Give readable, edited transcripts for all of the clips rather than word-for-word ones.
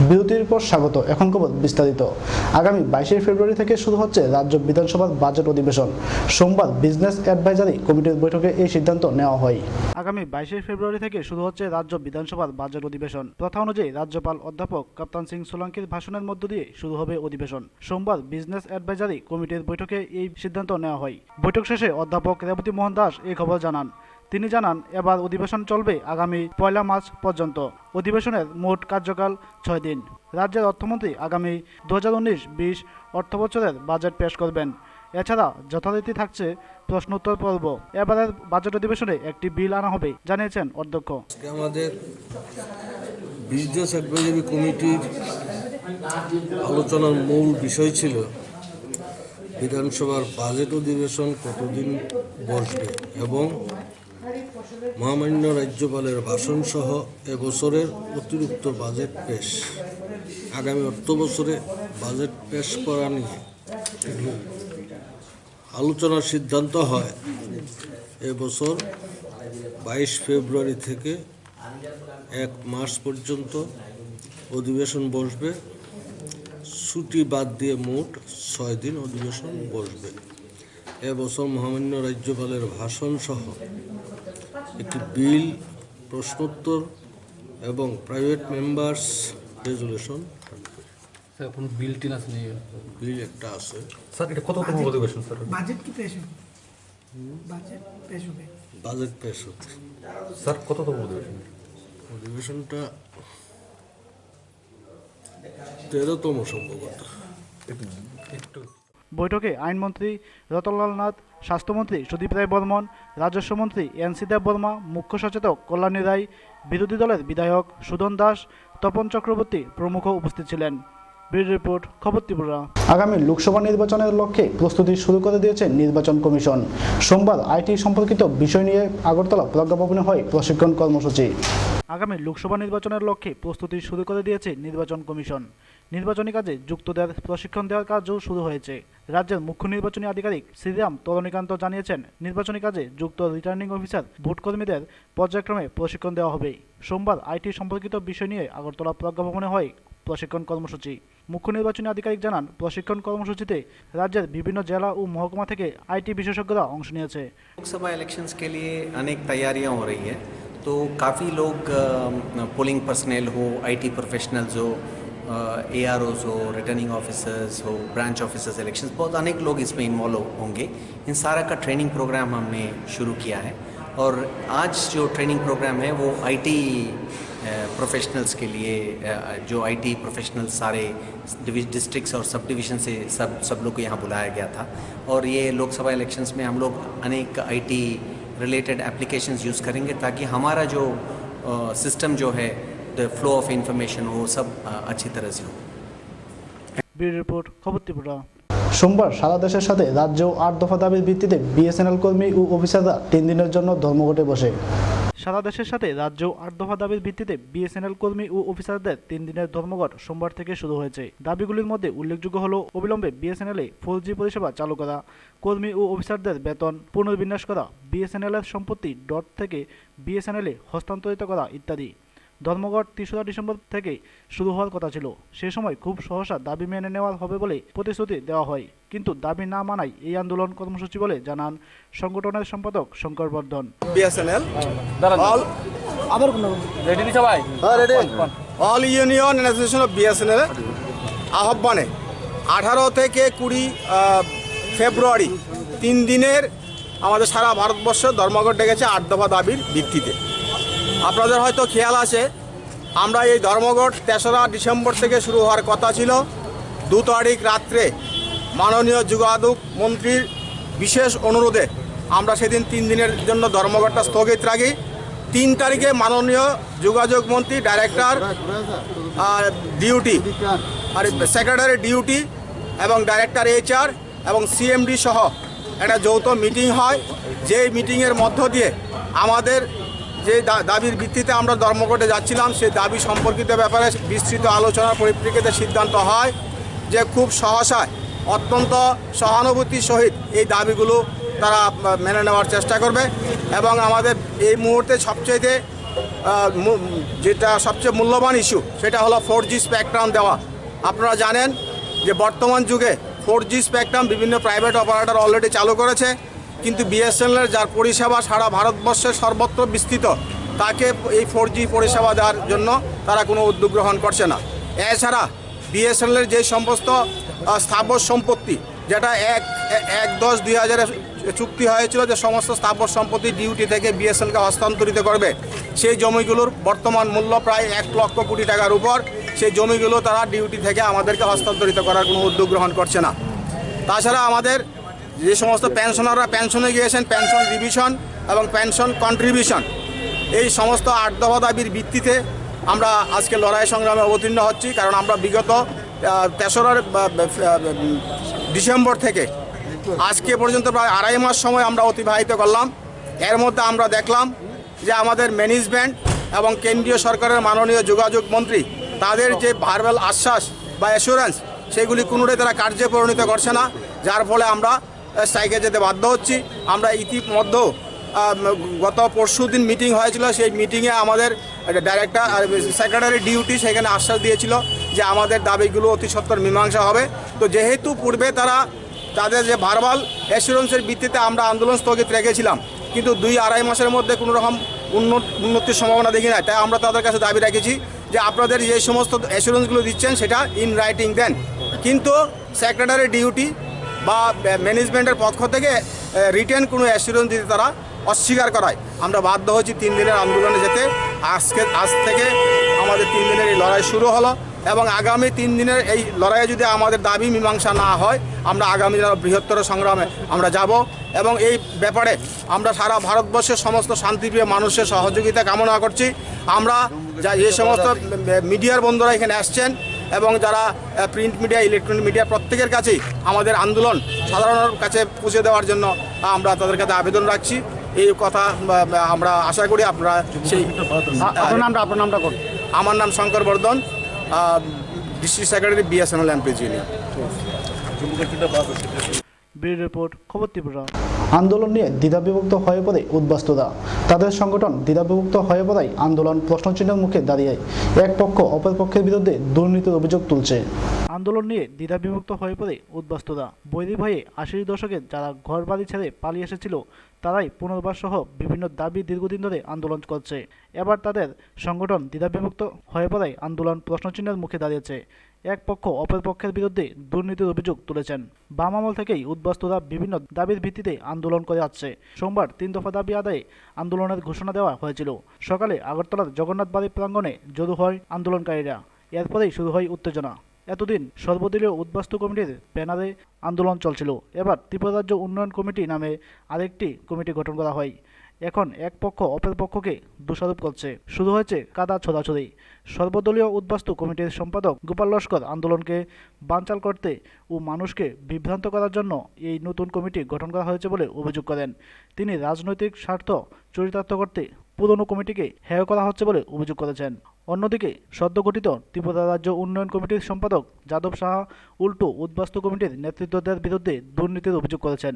বিরতির পর স্বাগত। এখন খবর বিস্তারিত। আগামী 22 ফেব্রুয়ারি থেকে শুরু হচ্ছে রাজ্য বিধানসভার বাজেট অধিবেশন। সোমবার বিজনেস অ্যাডভাইজারি কমিটির বৈঠকে এই সিদ্ধান্ত নেওয়া হয়। আগামী 22 ফেব্রুয়ারি থেকে শুরু হচ্ছে রাজ্য বিধানসভার বাজেট অধিবেশন। প্রথা অনুযায়ী রাজ্যপাল অধ্যাপক কাপ্তান সিং সোলাঙ্কির ভাষণের মধ্য দিয়ে শুরু হবে অধিবেশন। সোমবার বিজনেস অ্যাডভাইজারি কমিটির বৈঠকে এই সিদ্ধান্ত নেওয়া হয়। বৈঠক শেষে অধ্যাপক রেবতী মোহন দাস এই খবর জানান। তিনি জানান, এবার অধিবেশন চলবে আগামী 1 মার্চ পর্যন্ত। অধিবেশনের মোট কার্যকাল 6 দিন। রাজ্যের অর্থমন্ত্রী আগামী 2019-20 অর্থবছরের বাজেট পেশ করবেন। এছাড়া যথারীতি থাকছে প্রশ্নোত্তর পর্ব। এবারের বাজেট অধিবেশনে একটি বিল আনা হবে জানিয়েছেন অধ্যক্ষ। আমাদের বিজনেস অ্যাডভাইজারি কমিটির আলোচনার মূল বিষয় ছিল বিধানসভার বাজেট অধিবেশন কতদিন বসবে এবং মহামান্য রাজ্যপালের ভাষণ সহ এবছরের অতিরিক্ত বাজেট পেশ, আগামী অর্থ বছরে বাজেট পেশ করা নিয়ে আলোচনার সিদ্ধান্ত হয় এবছর 22 ফেব্রুয়ারি থেকে 1 মার্চ পর্যন্ত অধিবেশন বসবে। ছুটি বাদ দিয়ে মোট 6 দিন অধিবেশন বসবে। এবছর মহামান্য রাজ্যপালের ভাষণ সহ একটি বিল, প্রশ্নোত্তর এবং প্রাইভেট মেম্বার্স রেজুলেশন থাকবে। এখন বিল টিন আছে, বিল একটা আছে। স্যার এটা কততম অধিবেশন স্যার? বাজেট কি পেশ হবে? বাজেট পেশ হবে। বাজেট পেশ হচ্ছে স্যার কততম অধিবেশন? অধিবেশনটা 13তম সম্ভবত। একটু বৈঠকে আইনমন্ত্রী রতনলাল নাথ, স্বাস্থ্যমন্ত্রী সুদীপ রায় বর্মন, রাজস্বমন্ত্রী এনসি দেব বর্মা, মুখ্য সচেতক কল্যাণী রায়, বিরোধী দলের বিধায়ক সুদন দাস, তপন চক্রবর্তী প্রমুখ উপস্থিত ছিলেন। ব্যুরো রিপোর্ট, খবর ত্রিপুরা। আগামী লোকসভা নির্বাচনের লক্ষ্যে প্রস্তুতি শুরু করে দিয়েছে নির্বাচন কমিশন। সোমবার আইটি সম্পর্কিত বিষয় নিয়ে আগরতলা প্রজ্ঞাভবনে হয় প্রশিক্ষণ কর্মসূচি। আগামী লোকসভা নির্বাচনের লক্ষ্যে প্রস্তুতি শুরু করে দিয়েছে নির্বাচন কমিশন। নির্বাচনী কাজে যুক্তদের প্রশিক্ষণ দেওয়ার কাজও শুরু হয়েছে। রাজ্যের মুখ্য নির্বাচনী আধিকারিক শ্রীরাম তরণীকান্ত জানিয়েছেন, নির্বাচনী কাজে যুক্ত রিটার্নিং অফিসার ভোটকর্মীদের পর্যায়ক্রমে প্রশিক্ষণ দেওয়া হবে। সোমবার আইটি সম্পর্কিত বিষয় নিয়ে আগরতলা প্রজ্ঞাভবনে হয় প্রশিক্ষণ কর্মসূচি। মুখ্য নির্বাচনী আধিকারিক জানান, প্রশিক্ষণ কর্মসূচিতে রাজ্যের বিভিন্ন জেলা ও মহকুমা থেকে আইটি বিশেষজ্ঞরা অংশ নিয়েছে। लोकसभा इलेक्शंस के लिए अनेक तैयारियां हो रही है, तो काफ़ी लोग पोलिंग पर्सनल हो, आईटी प्रोफेशनल्स हो, AROs हो, रिटर्निंग ऑफिसर्स हो, ब्रांच ऑफिसर्स इलेक्शंस, बहुत अनेक लोग इसमें इन्वॉल्व होंगे। इन सारा का ट्रेनिंग प्रोग्राम हमने शुरू किया है और आज जो ट्रेनिंग प्रोग्राम है वो आईटी प्रोफेशनल्स के लिए, जो आईटी प्रोफेशनल्स सारे डिस्ट्रिक्ट्स और सब डिवीज़न से सब लोग को यहाँ बुलाया गया था। और ये लोकसभा इलेक्शंस में हम लोग अनेक आईटी रिलेटेड एप्लीकेशंस यूज़ करेंगे ताकि हमारा जो सिस्टम जो है, द फ्लो ऑफ इंफॉर्मेशन हो, सब अच्छी तरह से हो। ব্যুরো রিপোর্ট, খবর ত্রিপুরা। সোমবার সারা দেশের সাথে রাজ্যেও 8 দফা দাবির ভিত্তিতে বিএসএনএল কর্মী ও অফিসাররা 3 দিনের জন্য ধর্মঘটে বসে। সারা দেশের সাথে রাজ্যেও 8 দফা দাবির ভিত্তিতে বিএসএনএল কর্মী ও অফিসারদের 3 দিনের ধর্মঘট সোমবার থেকে শুরু হয়েছে। দাবিগুলির মধ্যে উল্লেখযোগ্য হল অবিলম্বে বিএসএনএল-এ 4G পরিষেবা চালু করা, কর্মী ও অফিসারদের বেতন পুনর্বিন্যাস করা, বিএসএনএল-এর সম্পত্তি ডট থেকে বিএসএনএল-এ হস্তান্তরিত করা ইত্যাদি। ধর্মঘট 3রা ডিসেম্বর থেকে শুরু হওয়ার কথা ছিল। সে সময় খুব সহসা দাবি মেনে নেওয়া হবে বলে প্রতিশ্রুতি দেওয়া হয়, কিন্তু দাবি না মানায় এই আন্দোলন কর্মসূচি বলে জানান সংগঠনের সম্পাদক Shankar Bardhan. BSNL all union association of BSNL আহ্বানে 18 থেকে 20 ফেব্রুয়ারি 3 দিনের আমাদের সারা ভারতবর্ষ ধর্মঘট ডেকেছে 8 দফা দাবির ভিত্তিতে। আপনাদের হয়তো খেয়াল আছে, আমরা এই ধর্মঘট 3রা ডিসেম্বর থেকে শুরু হওয়ার কথা ছিল। 2 তারিখ রাত্রে মাননীয় যোগাযোগ মন্ত্রীর বিশেষ অনুরোধে আমরা সেদিন 3 দিনের জন্য ধর্মঘটটা স্থগিত রাখি। 3 তারিখে মাননীয় যোগাযোগ মন্ত্রী, ডাইরেক্টর ডিউটি আর সেক্রেটারি ডিউটি এবং ডাইরেক্টর HR এবং CMD সহ একটা যৌথ মিটিং হয়। যেই মিটিংয়ের মধ্য দিয়ে আমাদের যে দাবির ভিত্তিতে আমরা ধর্মঘটে যাচ্ছিলাম, সেই দাবি সম্পর্কিত ব্যাপারে বিস্তৃত আলোচনার পরিপ্রেক্ষিতে সিদ্ধান্ত হয় যে খুব সহসায়, অত্যন্ত সহানুভূতির সহিত এই দাবিগুলো তারা মেনে নেওয়ার চেষ্টা করবে। এবং আমাদের এই মুহূর্তে সবচেয়ে যেটা সবচেয়ে মূল্যবান ইস্যু সেটা হলো 4G স্পেকট্রাম দেওয়া। আপনারা জানেন যে বর্তমান যুগে 4G স্পেকট্রাম বিভিন্ন প্রাইভেট অপারেটর অলরেডি চালু করেছে, কিন্তু বিএসএনএলের যার পরিষেবা সারা ভারতবর্ষের সর্বত্র বিস্তৃত, তাকে এই 4G পরিষেবা দেওয়ার জন্য তারা কোনো উদ্যোগ গ্রহণ করছে না। এছাড়া বিএসএনএলের যে সমস্ত স্থাবর সম্পত্তি, যেটা 1/10/2000 চুক্তি হয়েছিল যে সমস্ত স্থাবর সম্পত্তি ডিউটি থেকে বিএসএনএলকে হস্তান্তরিত করবে, সেই জমিগুলোর বর্তমান মূল্য প্রায় 1 লক্ষ কোটি টাকার উপর। সেই জমিগুলো তারা ডিউটি থেকে আমাদেরকে হস্তান্তরিত করার কোনো উদ্যোগ গ্রহণ করছে না। তাছাড়া আমাদের যে সমস্ত পেনশনাররা পেনশনে গিয়েছেন, পেনশন রিভিশন এবং পেনশন কন্ট্রিবিউশন, এই সমস্ত 8 দফা দাবির ভিত্তিতে আমরা আজকে লড়াই সংগ্রামে অবতীর্ণ হচ্ছি। কারণ আমরা বিগত 3রা ডিসেম্বর থেকে আজকে পর্যন্ত প্রায় 2.5 মাস সময় আমরা অতিবাহিত করলাম। এর মধ্যে আমরা দেখলাম যে আমাদের ম্যানেজমেন্ট এবং কেন্দ্রীয় সরকারের মাননীয় যোগাযোগ মন্ত্রী তাদের যে ভার্বাল আশ্বাস বা অ্যাসুরেন্স, সেগুলি কোনোটাই তারা কার্যে পরিণত করছে না, যার ফলে আমরা স্ট্রাইকে যেতে বাধ্য হচ্ছি। আমরা ইতিমধ্যে গত পরশুদিন মিটিং হয়েছিল, সেই মিটিংয়ে আমাদের ডাইরেক্টর সেক্রেটারি ডিউটি সেখানে আশ্বাস দিয়েছিল যে আমাদের দাবিগুলো অতি সত্বর মীমাংসা হবে। তো যেহেতু পূর্বে তাদের যে ভার্বাল অ্যাসুরেন্সের ভিত্তিতে আমরা আন্দোলন স্থগিত রেখেছিলাম, কিন্তু 2-2.5 মাসের মধ্যে কোনো রকম উন্নতির সম্ভাবনা দেখি না। তাই আমরা তাদের কাছে দাবি রেখেছি যে আপনাদের যে সমস্ত অ্যাসুরেন্সগুলো দিচ্ছেন সেটা ইন রাইটিং দেন। কিন্তু সেক্রেটারি ডিউটি বা ম্যানেজমেন্টের পক্ষ থেকে রিটেন কোনো অ্যাসুরেন্স দিতে তারা অস্বীকার করায় আমরা বাধ্য হয়েছি 3 দিনের আন্দোলনে যেতে। আজ থেকে আমাদের 3 দিনের এই লড়াই শুরু হলো, এবং আগামী 3 দিনের এই লড়াইয়ে যদি আমাদের দাবি মীমাংসা না হয়, আমরা আগামী বৃহত্তর সংগ্রামে আমরা যাব। এবং এই ব্যাপারে আমরা সারা ভারতবর্ষের সমস্ত শান্তিপ্রিয় মানুষের সহযোগিতা কামনা করছি। আমরা যে সমস্ত মিডিয়ার বন্ধুরা এখানে আসছেন এবং যারা প্রিন্ট মিডিয়া, ইলেকট্রনিক মিডিয়া, প্রত্যেকের কাছেই আমাদের আন্দোলন সাধারণের কাছে পৌঁছে দেওয়ার জন্য আমরা তাদের কাছে আবেদন রাখছি। এই কথা আমরা আশা করি আপনারা সেই আপনার নামটা করুন। আমার নাম Shankar Bardhan, district secretary BSNL MP union. Bureau report, খবর ত্রিপুরা। আন্দোলন নিয়ে দ্বিধাবিভক্ত হয়ে পড়ে উদ্বাস্তুরা। তাদের সংগঠন দ্বিধাবিভক্ত হয়ে পড়ায় আন্দোলন প্রশ্নচিহ্নের মুখে দাঁড়িয়ে এক পক্ষ অপর পক্ষের বিরুদ্ধে দুর্নীতির অভিযোগ তুলছে। আন্দোলন নিয়ে দ্বিধাবিভক্ত হয়ে পড়ে উদ্বাস্তুরা। বৈরী ভয়ে 80 দশকে যারা ঘর বাড়ি ছেড়ে পালিয়ে এসেছিল, তারাই পুনর্বাস সহ বিভিন্ন দাবি দীর্ঘদিন ধরে আন্দোলন করছে। এবার তাদের সংগঠন দ্বিধাবিভক্ত হয়ে পড়ায় আন্দোলন প্রশ্নচিহ্নের মুখে দাঁড়িয়েছে। এক পক্ষ অপর পক্ষের বিরুদ্ধে দুর্নীতির অভিযোগ তুলেছেন। বাম আমল থেকেই উদ্বাস্তুরা বিভিন্ন দাবির ভিত্তিতে আন্দোলন করে আসছে। সোমবার 3 দফা দাবি আদায়ে আন্দোলনের ঘোষণা দেওয়া হয়েছিল। সকালে আগরতলার জগন্নাথ বাড়ি প্রাঙ্গণে জড়ো হয় আন্দোলনকারীরা। এরপরেই শুরু হয় উত্তেজনা। এতদিন সর্বদলীয় উদ্বাস্তু কমিটির ব্যানারে আন্দোলন চলছিল। এবার ত্রিপুরা রাজ্য উন্নয়ন কমিটি নামে আরেকটি কমিটি গঠন করা হয়। এখন এক পক্ষ অপর পক্ষকে দোষারোপ করছে। শুরু হয়েছে কাদা ছোড়াছুড়ি। সর্বদলীয় উদ্বাস্তু কমিটির সম্পাদক গোপাল লস্কর আন্দোলনকে বানচাল করতে ও মানুষকে বিভ্রান্ত করার জন্য এই নতুন কমিটি গঠন করা হয়েছে বলে অভিযোগ করেন। তিনি রাজনৈতিক স্বার্থ চরিতার্থ করতে পুরনো কমিটিকে হেয় করা হচ্ছে বলে অভিযোগ করেছেন। অন্যদিকে সদ্য গঠিত ত্রিপুরা রাজ্য উন্নয়ন কমিটির সম্পাদক যাদব সাহা উল্টো উদ্বাস্তু কমিটির নেতৃত্বদের বিরুদ্ধে দুর্নীতির অভিযোগ করেছেন।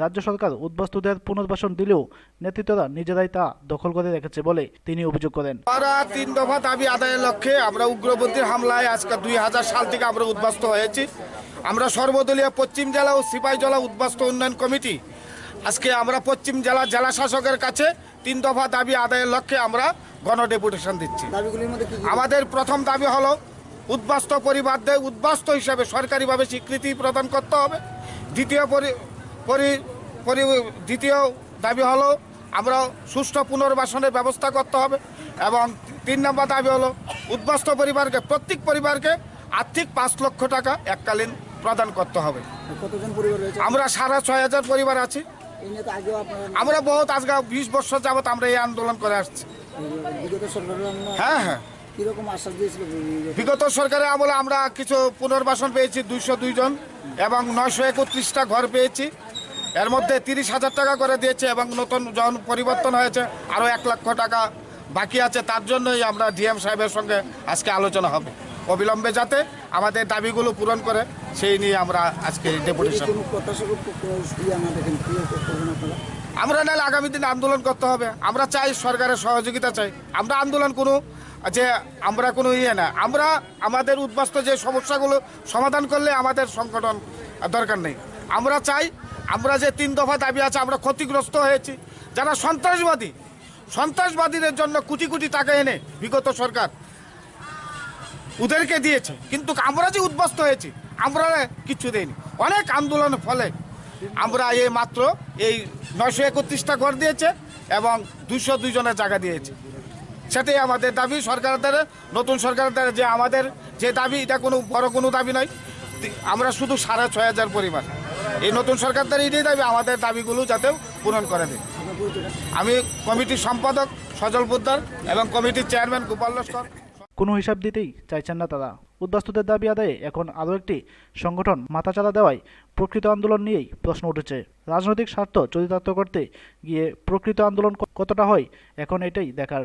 রাজ্য সরকার উদ্বাস্তুদের পুনর্বাসন দিলেও নেতৃত্বরা নিজেরাই তা দখল করে রেখেছে বলে তিনি অভিযোগ করেন। 3 দফা দাবি আদায়ের লক্ষ্যে আমরা উগ্রপন্থীর হামলায় আজকে 2000 সাল থেকে আমরা উদ্বাস্তু হয়েছি। আমরা সর্বদলীয় পশ্চিম জেলা ও সিপাহীজলা উদ্বাস্তু উন্নয়ন কমিটি আজকে আমরা পশ্চিম জেলা শাসকের কাছে 3 দফা দাবি আদায়ের লক্ষ্যে আমরা গণডেপুটেশন দিচ্ছি। আমাদের প্রথম দাবি হলো উদ্বাস্তু পরিবারদের উদ্বাস্তু হিসাবে সরকারিভাবে স্বীকৃতি প্রদান করতে হবে। দ্বিতীয় দাবি হলো আমরা সুষ্ঠু পুনর্বাসনের ব্যবস্থা করতে হবে। এবং 3 নম্বর দাবি হলো উদ্বাস্তু পরিবারকে প্রত্যেক পরিবারকে আর্থিক 5 লক্ষ টাকা এককালীন প্রদান করতে হবে। কতজন পরিবার রয়েছে? আমরা 6500 পরিবার আছি। আমরা বহুত আজকে 20 বছর যাবত আমরা এই আন্দোলন করে আসছি। হ্যাঁ, কিরকম আশ্বাস দিয়েছিল? বিগত সরকারের আমলে আমরা কিছু পুনর্বাসন পেয়েছি 202 জন এবং 931টা ঘর পেয়েছি। এর মধ্যে 30,000 টাকা করে দিয়েছে এবং নতুন যখন পরিবর্তন হয়েছে আরও 1 লক্ষ টাকা বাকি আছে। তার জন্যই আমরা ডিএম সাহেবের সঙ্গে আজকে আলোচনা হবে অবিলম্বে যাতে আমাদের দাবিগুলো পূরণ করে, সেই নিয়ে আমরা আজকে ডেপুটেশন। আমরা নাহলে আগামী দিনে আন্দোলন করতে হবে। আমরা চাই সরকারের সহযোগিতা চাই। আমরা আন্দোলন কোনো যে আমরা কোনো না, আমরা আমাদের উদ্বাস্ত যে সমস্যাগুলো সমাধান করলে আমাদের সংগঠন দরকার নেই। আমরা চাই আমরা যে 3 দফা দাবি আছে, আমরা ক্ষতিগ্রস্ত হয়েছি যারা সন্ত্রাসবাদীদের জন্য কোটি কোটি টাকা এনে বিগত সরকার ওদেরকে দিয়েছে, কিন্তু আমরা যে উদ্বাস্ত হয়েছি আমরা কিচ্ছু দেইনি। অনেক আন্দোলনের ফলে আমরা মাত্র এই 931টা ঘর দিয়েছে এবং 202 জনের জায়গা দিয়েছে। সেটাই আমাদের দাবি সরকারের দ্বারা, নতুন সরকারের দ্বারা, যে আমাদের যে দাবি এটা কোনো বড় কোনো দাবি নয়। আমরা শুধু 6,500 পরিবার, এই নতুন সরকার দ্বারা এটাই দাবি আমাদের দাবিগুলো যাতে পূরণ করে দেয়। আমি কমিটির সম্পাদক সজল পোদ্দার এবং কমিটির চেয়ারম্যান গোপাল লস্কর। কোনো হিসাব দিতেই চাইছেন না তারা। উদ্বাস্তুদের দাবি আদায়ে এখন আরও একটি সংগঠন মাথাচাড়া দেওয়ায় প্রকৃত আন্দোলন নিয়েই প্রশ্ন উঠেছে। রাজনৈতিক স্বার্থ চরিতার্থ করতে গিয়ে প্রকৃত আন্দোলন কতটা হয় এখন এটাই দেখার।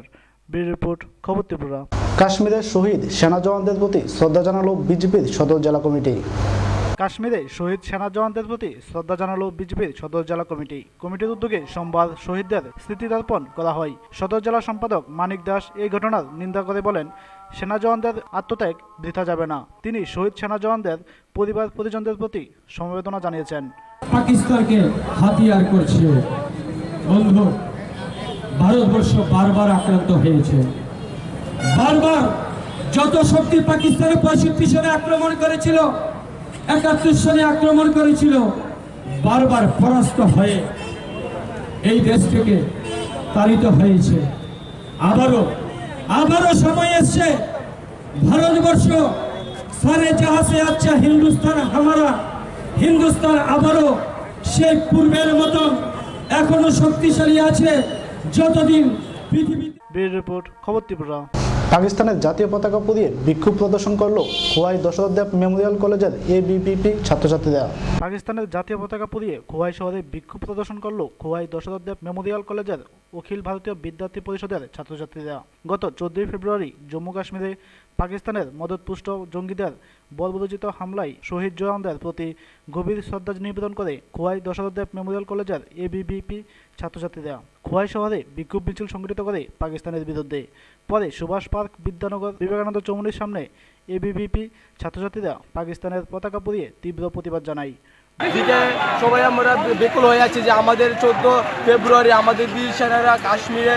ব্যুরো রিপোর্ট, খবর ত্রিপুরা। কাশ্মীরের শহীদ সেনা জওয়ানদের প্রতি শ্রদ্ধা জানালো বিজেপির সদর জেলা কমিটি। কাশ্মীরে শহীদ সেনা জওয়ানদের প্রতি শ্রদ্ধা জানালো বিজেপির সদর জেলা কমিটি। কমিটির উদ্যোগে সোমবার শহীদদের স্মৃতিতর্পণ করা হয়। সদর জেলা সম্পাদক মানিক দাস এই ঘটনার নিন্দা করে বলেন, সেনা জওয়ানদের আত্মত্যাগ বৃথা যাবে না। তিনি শহীদ সেনা জওয়ানদের পরিবার পরিজনদের প্রতি সমবেদনা জানিয়েছেন। পাকিস্তানকে হাতিয়ার করছে বন্ধু, ভারতবর্ষ বারবার আক্রান্ত হয়েছে। বারবার যত শক্তি পাকিস্তানে 65 সালে আক্রমণ করেছিল, 71 সালে আক্রমণ করেছিল, বারবার পরাস্ত হয়ে এই দেশ থেকে তাড়িত হয়েছে। আবারও সময় এসছে ভারতবর্ষ সারে জাহাঁ সে আচ্ছা হিন্দুস্তান হামারা, হিন্দুস্তান আবারও সেই পূর্বের মতন এখনো শক্তিশালী আছে যতদিন পৃথিবীতে। ব্যুরো রিপোর্ট, খবর ত্রিপুরা। পাকিস্তানের জাতীয় পতাকা পুড়িয়ে বিক্ষোভ প্রদর্শন করলো খোয়াই দশরথ দেব মেমোরিয়াল কলেজের এবিভিপি ছাত্রছাত্রীরা। পাকিস্তানের জাতীয় পতাকা পুড়িয়ে খোয়াই শহরে বিক্ষোভ প্রদর্শন করলো খোয়াই দশরথ দেব মেমোরিয়াল কলেজের অখিল ভারতীয় বিদ্যার্থী পরিষদের ছাত্রছাত্রীরা। গত 14 ফেব্রুয়ারি জম্মু কাশ্মীরে পাকিস্তানের মদতপুষ্ট জঙ্গিদের বর্বরোচিত হামলায় শহীদ জওয়ানদের প্রতি গভীর শ্রদ্ধা নিবেদন করে খোয়াই দশরথ দেব মেমোরিয়াল কলেজের এবিভিপি ছাত্রছাত্রীরা খোয়াই শহরে বিক্ষোভ মিছিল সংগঠিত করে পাকিস্তানের বিরুদ্ধে। পরে সুভাষ পার্ক, বিদ্যানগর, বিবেকানন্দ চৌমুহনীর সামনে এবিভিপি ছাত্রছাত্রীরা পাকিস্তানের পতাকা পুড়িয়ে তীব্র প্রতিবাদ জানায়। এদিকে সবাই আমরা বেকুল হয়ে আছি যে আমাদের 14 ফেব্রুয়ারি আমাদের বীর সেনারা কাশ্মীরে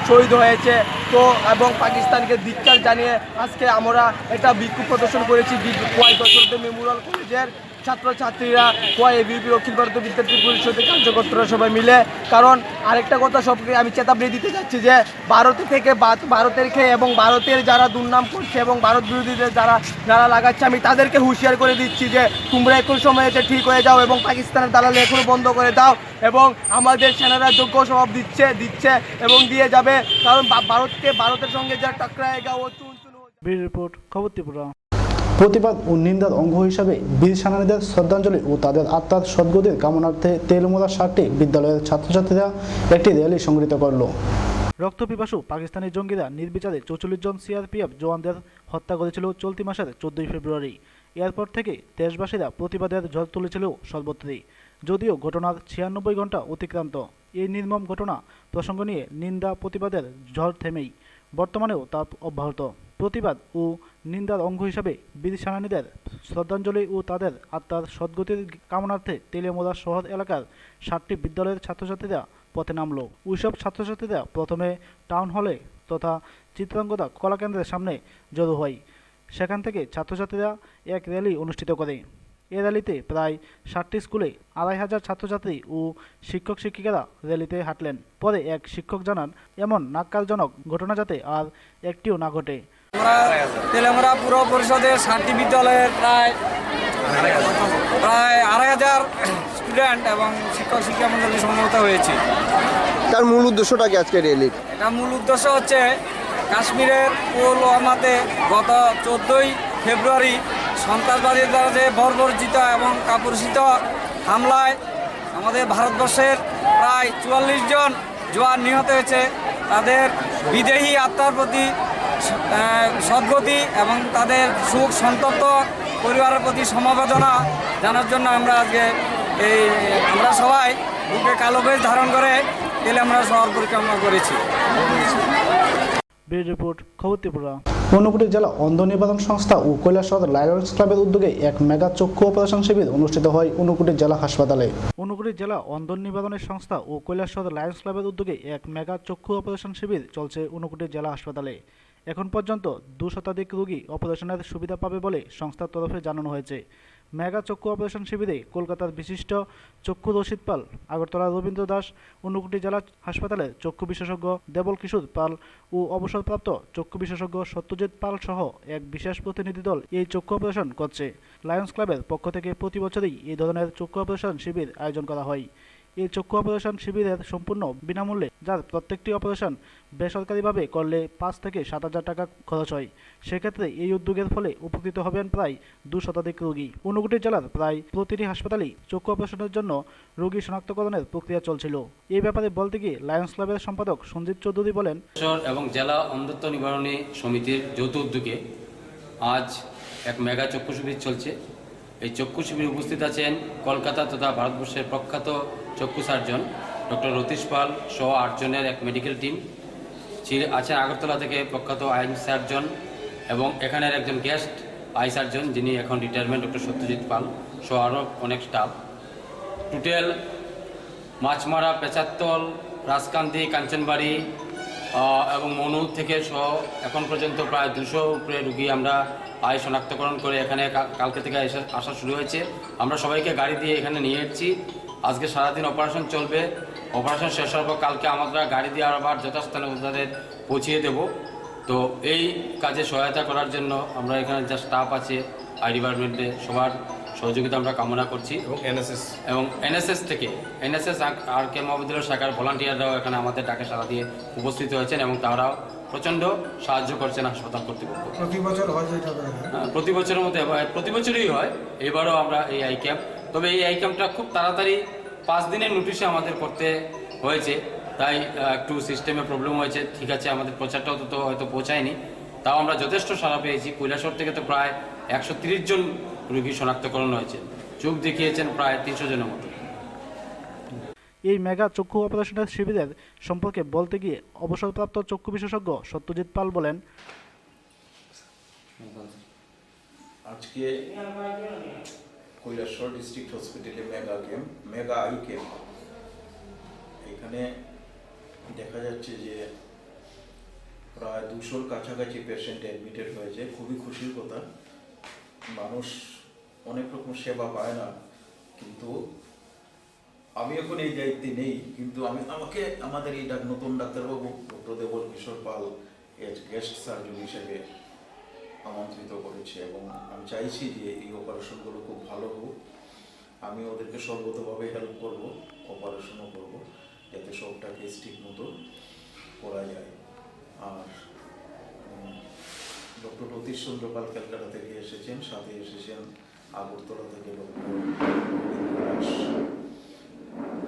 শহীদ হয়েছে, তো এবং পাকিস্তানকে ধিক্কার জানিয়ে আজকে আমরা একটা বিক্ষোভ প্রদর্শন করেছি খোয়াই দশরথ দেব মেমোরিয়াল কলেজের ছাত্রছাত্রীরা, খোয়াই এবিপি অখিল ভারতীয় বিদ্যার্থী পরিষদের কার্যকর্তারা সবাই মিলে। কারণ আরেকটা কথা সবকে আমি চেতাবনী দিতে চাচ্ছি যে ভারতের খেয়ে এবং ভারতের যারা দুর্নাম করছে এবং ভারত বিরোধীদের যারা লাগাচ্ছে, আমি তাদেরকে হুঁশিয়ার করে দিচ্ছি যে তোমরা এখন সময় এসে ঠিক হয়ে যাও এবং পাকিস্তানের দালালি এখনো বন্ধ করে দাও এবং আমাদের সেনারা যোগ্য স্বভাব দিচ্ছে এবং দিয়ে যাবে। কারণ ভারতের সঙ্গে যা টকরায়েগা ও চুন। ব্যুরো রিপোর্ট, খবর ত্রিপুরা। প্রতিবাদ ও নিন্দার অঙ্গ হিসাবে বীর সেনানীদের শ্রদ্ধাঞ্জলি ও তাদের আত্মার সদ্গতির কামনার্থে তেলমোড়া 60টি বিদ্যালয়ের ছাত্রছাত্রীরা একটি র্যালি সংগঠিত করল। রক্তপিপাসু পাকিস্তানি জঙ্গিরা নির্বিচারে 44 জন সিআরপিএফ জওয়ানদের হত্যা করেছিল চলতি মাসের 14 ফেব্রুয়ারি। এরপর থেকে দেশবাসীরা প্রতিবাদের ঝড় তুলেছিল সর্বত্রই। যদিও ঘটনার 96 ঘন্টা অতিক্রান্ত, এই নির্মম ঘটনা প্রসঙ্গ নিয়ে নিন্দা প্রতিবাদের ঝড় থেমেই বর্তমানেও তা অব্যাহত। প্রতিবাদ ও নিন্দার অঙ্গ হিসাবে বীর সেনানীদের শ্রদ্ধাঞ্জলি ও তাদের আত্মার সদ্গতির কামনার্থে তেলিয়ামুড়া শহর এলাকার 60টি বিদ্যালয়ের ছাত্রছাত্রীরা পথে নামল। ওইসব ছাত্রছাত্রীরা প্রথমে টাউন হলে তথা চিত্রাঙ্গদা কলাকেন্দ্রের সামনে জড়ো হয়। সেখান থেকে ছাত্রছাত্রীরা এক র্যালি অনুষ্ঠিত করে। এ র্যালিতে প্রায় 60টি স্কুলে 2500 ছাত্রছাত্রী ও শিক্ষক শিক্ষিকারা র্যালিতে হাঁটলেন। পরে এক শিক্ষক জানান, এমন নাক্কারজনক ঘটনা যাতে আর একটিও না ঘটে। আমরা তেলেমুড়া পুর পরিষদের 60টি বিদ্যালয়ের প্রায় 2500 স্টুডেন্ট এবং শিক্ষক শিক্ষা মন্ডলী সমবেত হয়েছে। তার মূল উদ্দেশ্যটা কি আজকে র্যালির? এটা মূল উদ্দেশ্য হচ্ছে কাশ্মীরের পুলওয়ামাতে গত 14 ফেব্রুয়ারি সন্ত্রাসবাদীর দ্বারা যে বর্বরচিত এবং কাপুরুষিত হামলায় আমাদের ভারতবর্ষের প্রায় 44 জন জওয়ান নিহত হয়েছে, তাদের বিদেহী আত্মার প্রতি সদ্গতি এবং তাদের সুখ সন্তপ্ত পরিবারের প্রতি সমবেদনা জানার জন্য আমরা আজকে এই আমরা সবাই বুকে কালো বেশ ধারণ করে এলে আমরা শহর পরিক্রমা করেছি। ব্যুরো রিপোর্ট, খবর ত্রিপুরা। ঊনকোটি জেলা অন্ধ নিবারণ সংস্থা ও কৈলাসহর লায়ন্স ক্লাবের উদ্যোগে এক মেগা চক্ষু অপারেশন শিবির অনুষ্ঠিত হয় ঊনকোটি জেলা হাসপাতালে। ঊনকোটি জেলা অন্ধ নিবারণের সংস্থা ও কৈলাসহর লায়ন্স ক্লাবের উদ্যোগে এক মেগা চক্ষু অপারেশন শিবির চলছে ঊনকোটি জেলা হাসপাতালে। এখন পর্যন্ত 2 শতাধিক রোগী অপারেশনের সুবিধা পাবে বলে সংস্থার তরফে জানানো হয়েছে। মেগা চক্ষু অপারেশন শিবিরে কলকাতার বিশিষ্ট চক্ষু রশিদ পাল, আগরতলা রবীন্দ্র দাস, ঊনকোটি জেলা হাসপাতালের চক্ষু বিশেষজ্ঞ দেবল কিশোর পাল ও অবসরপ্রাপ্ত চক্ষু বিশেষজ্ঞ সত্যজিৎ পাল সহ এক বিশেষ প্রতিনিধি দল এই চক্ষু অপারেশন করছে। লায়ন্স ক্লাবের পক্ষ থেকে প্রতি বছরই এই ধরনের চক্ষু অপারেশন শিবির আয়োজন করা হয়। এই চক্ষু অপারেশন শিবিরের সম্পূর্ণ বিনামূল্যে, যার প্রত্যেকটি অপারেশন বেসরকারিভাবে করলে 5 থেকে 7,000 টাকা খরচ হয়। সেক্ষেত্রে এই উদ্যোগের ফলে উপকৃত হবেন প্রায় 2 শতাধিক রোগী। ঊনকোটি জেলার প্রায় প্রতিটি হাসপাতালেই চক্ষু অপারেশনের জন্য রোগী শনাক্তকরণের প্রক্রিয়া চলছিল। এই ব্যাপারে বলতে গিয়ে লায়ন্স ক্লাবের সম্পাদক সঞ্জিত চৌধুরী বলেন, এবং জেলা অন্ধত্ব নিবারণী সমিতির যৌথ উদ্যোগে আজ এক মেগা চক্ষু শিবির চলছে। এই চক্ষু শিবিরে উপস্থিত আছেন কলকাতা তথা ভারতবর্ষের প্রখ্যাত চক্ষু সার্জন ডক্টর রতীশ পাল সহ 8 জনের এক মেডিকেল টিম। আছেন আগরতলা থেকে প্রখ্যাত আই সার্জন এবং এখানের একজন গেস্ট আই সার্জন যিনি এখন রিটায়ারমেন্ট ডক্টর সত্যজিৎ পাল সহ আরও অনেক স্টাফ। টোটাল মাছমারা, পেচাত্তল, রাজকান্দি, কাঞ্চনবাড়ি এবং মনু থেকে সহ এখন পর্যন্ত প্রায় 200 উপরে রুগী আমরা আয় শনাক্তকরণ করে এখানে কালকে থেকে আসা শুরু হয়েছে। আমরা সবাইকে গাড়ি দিয়ে এখানে নিয়ে এসেছি। আজকে সারাদিন অপারেশন চলবে। অপারেশন শেষ হওয়ার পর কালকে আমরা গাড়ি দিয়ে আবার যথাস্থানে তাদের পৌঁছিয়ে দেব। তো এই কাজে সহায়তা করার জন্য আমরা এখানে যা স্টাফ আছে আই ডিপার্টমেন্টে সবার সহযোগিতা আমরা কামনা করছি। এবং এনএসএস থেকে আর কে মহাবিদ্যালয় শাখার ভলান্টিয়াররাও এখানে আমাদের ডাকে সাড়া দিয়ে উপস্থিত হয়েছেন এবং তারাও প্রচণ্ড সাহায্য করছেন হাসপাতাল কর্তৃপক্ষ। প্রতি বছর হয় যেটা? প্রতি বছরের মতো প্রতি বছরই হয়, এবারও আমরা এই আই ক্যাম্প, তবে এই আই ক্যাম্পটা খুব তাড়াতাড়ি 5 দিনের নোটিশে আমাদের করতে হয়েছে, তাই একটু সিস্টেমে প্রবলেম হয়েছে। ঠিক আছে, আমাদের প্রচারটাও তো হয়তো পৌঁছায়নি, তাও আমরা যথেষ্ট সাড়া পেয়েছি। কৈলাসহর থেকে তো প্রায় 130 জন রোগী শনাক্তকরণ হয়েছে, চোখ দেখিয়েছেন প্রায় 300 জনের মতো। এই মেগা চক্ষু অপারেশনের শিবিরের সম্পর্কে বলতে গিয়ে অবসরপ্রাপ্ত চক্ষু বিশেষজ্ঞ সত্যজিৎ পাল বলেন, আজকে কৈলাসহর ডিস্ট্রিক্ট হসপিটালে মেগা আই ক্যাম্প। এখানে দেখা যাচ্ছে যে প্রায় 200-র কাছাকাছি পেশেন্ট অ্যাডমিটেড হয়েছে। খুবই খুশির কথা। মানুষ অনেক রকম সেবা পায় না, কিন্তু আমি এখন এই দায়িত্বে নেই, কিন্তু আমাকে আমাদের এই নতুন ডাক্তারবাবু ডক্টর দেবল কিশোর পাল গেস্ট সার্জন হিসেবে আমন্ত্রিত করেছে এবং আমি চাইছি যে এই অপারেশনগুলো খুব ভালো হোক। আমি ওদেরকে সর্বতভাবে হেল্প করব, অপারেশনও করব, যাতে সবটা কেস ঠিক মতো করা যায়। আর ডক্টর রতীশ চন্দ্র পাল ক্যালকাটা থেকে এসেছেন, সাথে এসেছেন আগরতলা থেকে ডক্টর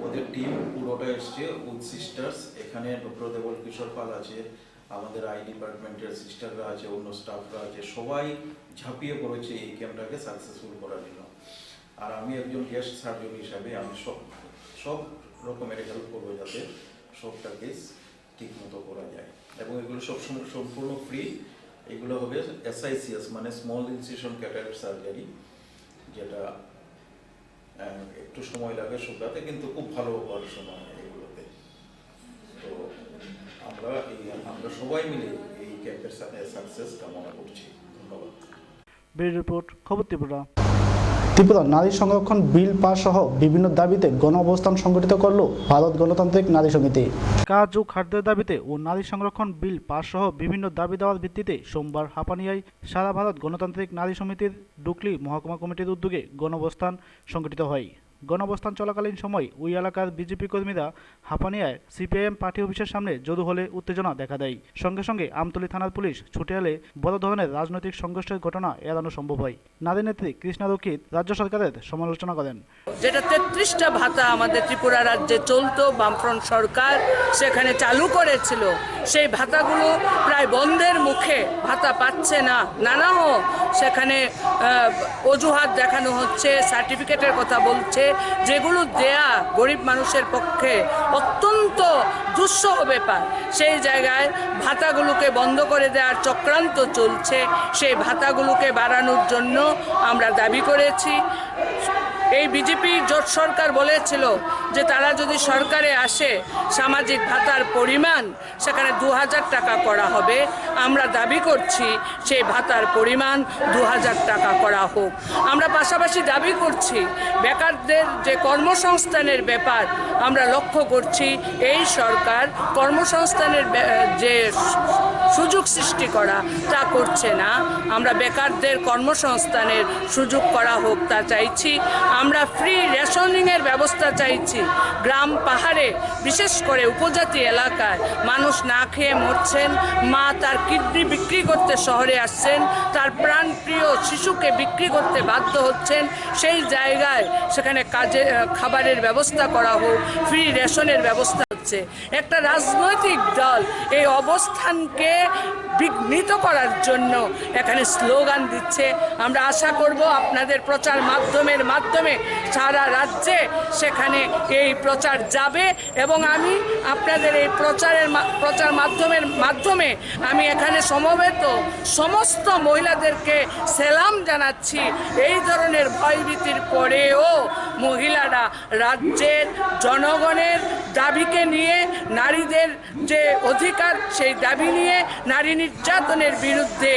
ওদের টিম পুরোটা এসছে উইথ সিস্টার্স। এখানে ডক্টর দেবল কিশোর পাল আছে, আমাদের আই ডিপার্টমেন্টের সিস্টাররা আছে, অন্য স্টাফরা আছে, সবাই ঝাঁপিয়ে পড়েছে এই ক্যাম্পটাকে সাকসেসফুল করার জন্য। আর আমি একজন গেস্ট সার্জন হিসাবে আমি সব রকমের হেল্প করবো যাতে সবটা কেস ঠিক মতো করা যায়। এবং এগুলো সবসময় সম্পূর্ণ ফ্রি। এগুলো হবে SICS মানে স্মল ইনসিশন ক্যাটারাক্ট সার্জারি, যেটা একটু সময় লাগে শুকাতে, কিন্তু খুব ভালো অপারেশন হয় এগুলোতে। তো আমরা সবাই মিলে এই ক্যাম্পের সাথে সাকসেস কামনা করছি। ধন্যবাদ। ব্যুরো রিপোর্ট, খবর ত্রিপুরা। ত্রিপুরা নারী সংরক্ষণ বিল পাস সহ বিভিন্ন দাবিতে গণ অবস্থান সংগঠিত করল ভারত গণতান্ত্রিক নারী সমিতি। কাজ ও খাদ্যের দাবিতে ও নারী সংরক্ষণ বিল পাস সহ বিভিন্ন দাবি দেওয়ার ভিত্তিতে সোমবার হাপানিয়ায় সারা ভারত গণতান্ত্রিক নারী সমিতির ডুকলি মহকুমা কমিটির উদ্যোগে গণ অবস্থান সংগঠিত হয়। গণঅবস্থান চলাকালীন সময় ওই এলাকার বিজেপি কর্মীরা হাপানিয়ায় CPIM পার্টি অফিসের সামনে জড়ো হলে উত্তেজনা দেখা দেয়। সঙ্গে সঙ্গে আমতলী থানার পুলিশ ছুটে এলে বড় ধরনের রাজনৈতিক সংঘর্ষের ঘটনা এড়ানো সম্ভব হয়। নারী নেত্রী কৃষ্ণা রক্ষিত রাজ্য সরকারের সমালোচনা করেন। যেটা 33টা ভাতা আমাদের ত্রিপুরা রাজ্যে চলতো, বামফ্রন্ট সরকার সেখানে চালু করেছিল, সেই ভাতাগুলো প্রায় বন্ধের মুখে, ভাতা পাচ্ছে না, নানা সেখানে অজুহাত দেখানো হচ্ছে, সার্টিফিকেটের কথা বলছে, যেগুলো দেয়া গরিব মানুষের পক্ষে অত্যন্ত দুঃসহ ব্যাপার। সেই জায়গায় ভাতাগুলোকে বন্ধ করে দেওয়ার চক্রান্ত চলছে। সেই ভাতাগুলোকে বাড়ানোর জন্য আমরা দাবি করেছি। এই বিজেপি জোট সরকার বলেছিল যে তারা যদি সরকারে আসে সামাজিক ভাতার পরিমাণ সেখানে 2000 টাকা করা হবে। আমরা দাবি করছি সেই ভাতার পরিমাণ 2000 টাকা করা হোক। আমরা পাশাপাশি দাবি করছি বেকারদের যে কর্মসংস্থানের ব্যাপার আমরা লক্ষ্য করছি এই সরকার কর্মসংস্থানের যে সুযোগ সৃষ্টি করা তা করছে না। আমরা বেকারদের কর্মসংস্থানের সুযোগ করা হোক তা চাইছি। আমরা ফ্রি রেশনিংয়ের ব্যবস্থা চাইছি। গ্রাম পাহাড়ে বিশেষ করে উপজাতি এলাকায় মানুষ না খেয়ে মরছেন, মা তার কিডনি বিক্রি করতে শহরে আসছেন, তার প্রাণপ্রিয় শিশুকে বিক্রি করতে বাধ্য হচ্ছেন। সেই জায়গায় সেখানে খাবারের ব্যবস্থা করা হোক, ফ্রি রেশনের ব্যবস্থা হচ্ছে। একটা রাজনৈতিক দল এই অবস্থানকে বিঘ্নিত করার জন্য এখানে স্লোগান দিচ্ছে। আমরা আশা করব আপনাদের প্রচার মাধ্যমে সারা রাজ্যে সেখানে এই প্রচার যাবে এবং আমি আপনাদের এই প্রচার মাধ্যমে আমি এখানে সমবেত সমস্ত মহিলাদেরকে সেলাম জানাচ্ছি। এই ধরনের ভয়ভীতির পরেও মহিলারা রাজ্যের জনগণের দাবিকে নিয়ে, নারীদের যে অধিকার সেই দাবি নিয়ে, নারী নির্যাতনের বিরুদ্ধে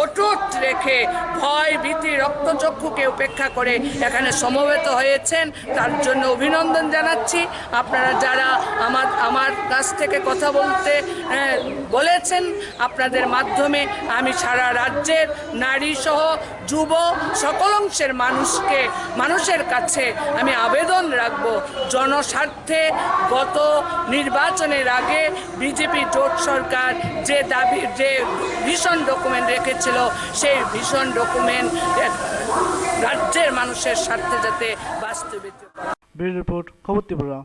অটুট রেখে ভয় ভীতি রক্তচক্ষুকে উপেক্ষা করে এখানে সমবেত হয়েছেন। তার জন্য অভিনন্দন জানাচ্ছি। আপনারা যারা আমার কাছ থেকে কথা বলতে বলেছেন, আপনাদের মাধ্যমে আমি সারা রাজ্যের নারী সহ যুব সকল অংশের মানুষের কাছে আমি আবেদন রাখব, জনস্বার্থে গত নির্বাচনের আগে বিজেপি জোট সরকার যে ভিশন ডকুমেন্ট রেখেছিল সেই ভিশন ডকুমেন্ট রাজ্যের মানুষের স্বার্থে যাতে বাস্তবায়িত করা। ব্যুরো রিপোর্ট, খবর ত্রিপুরা।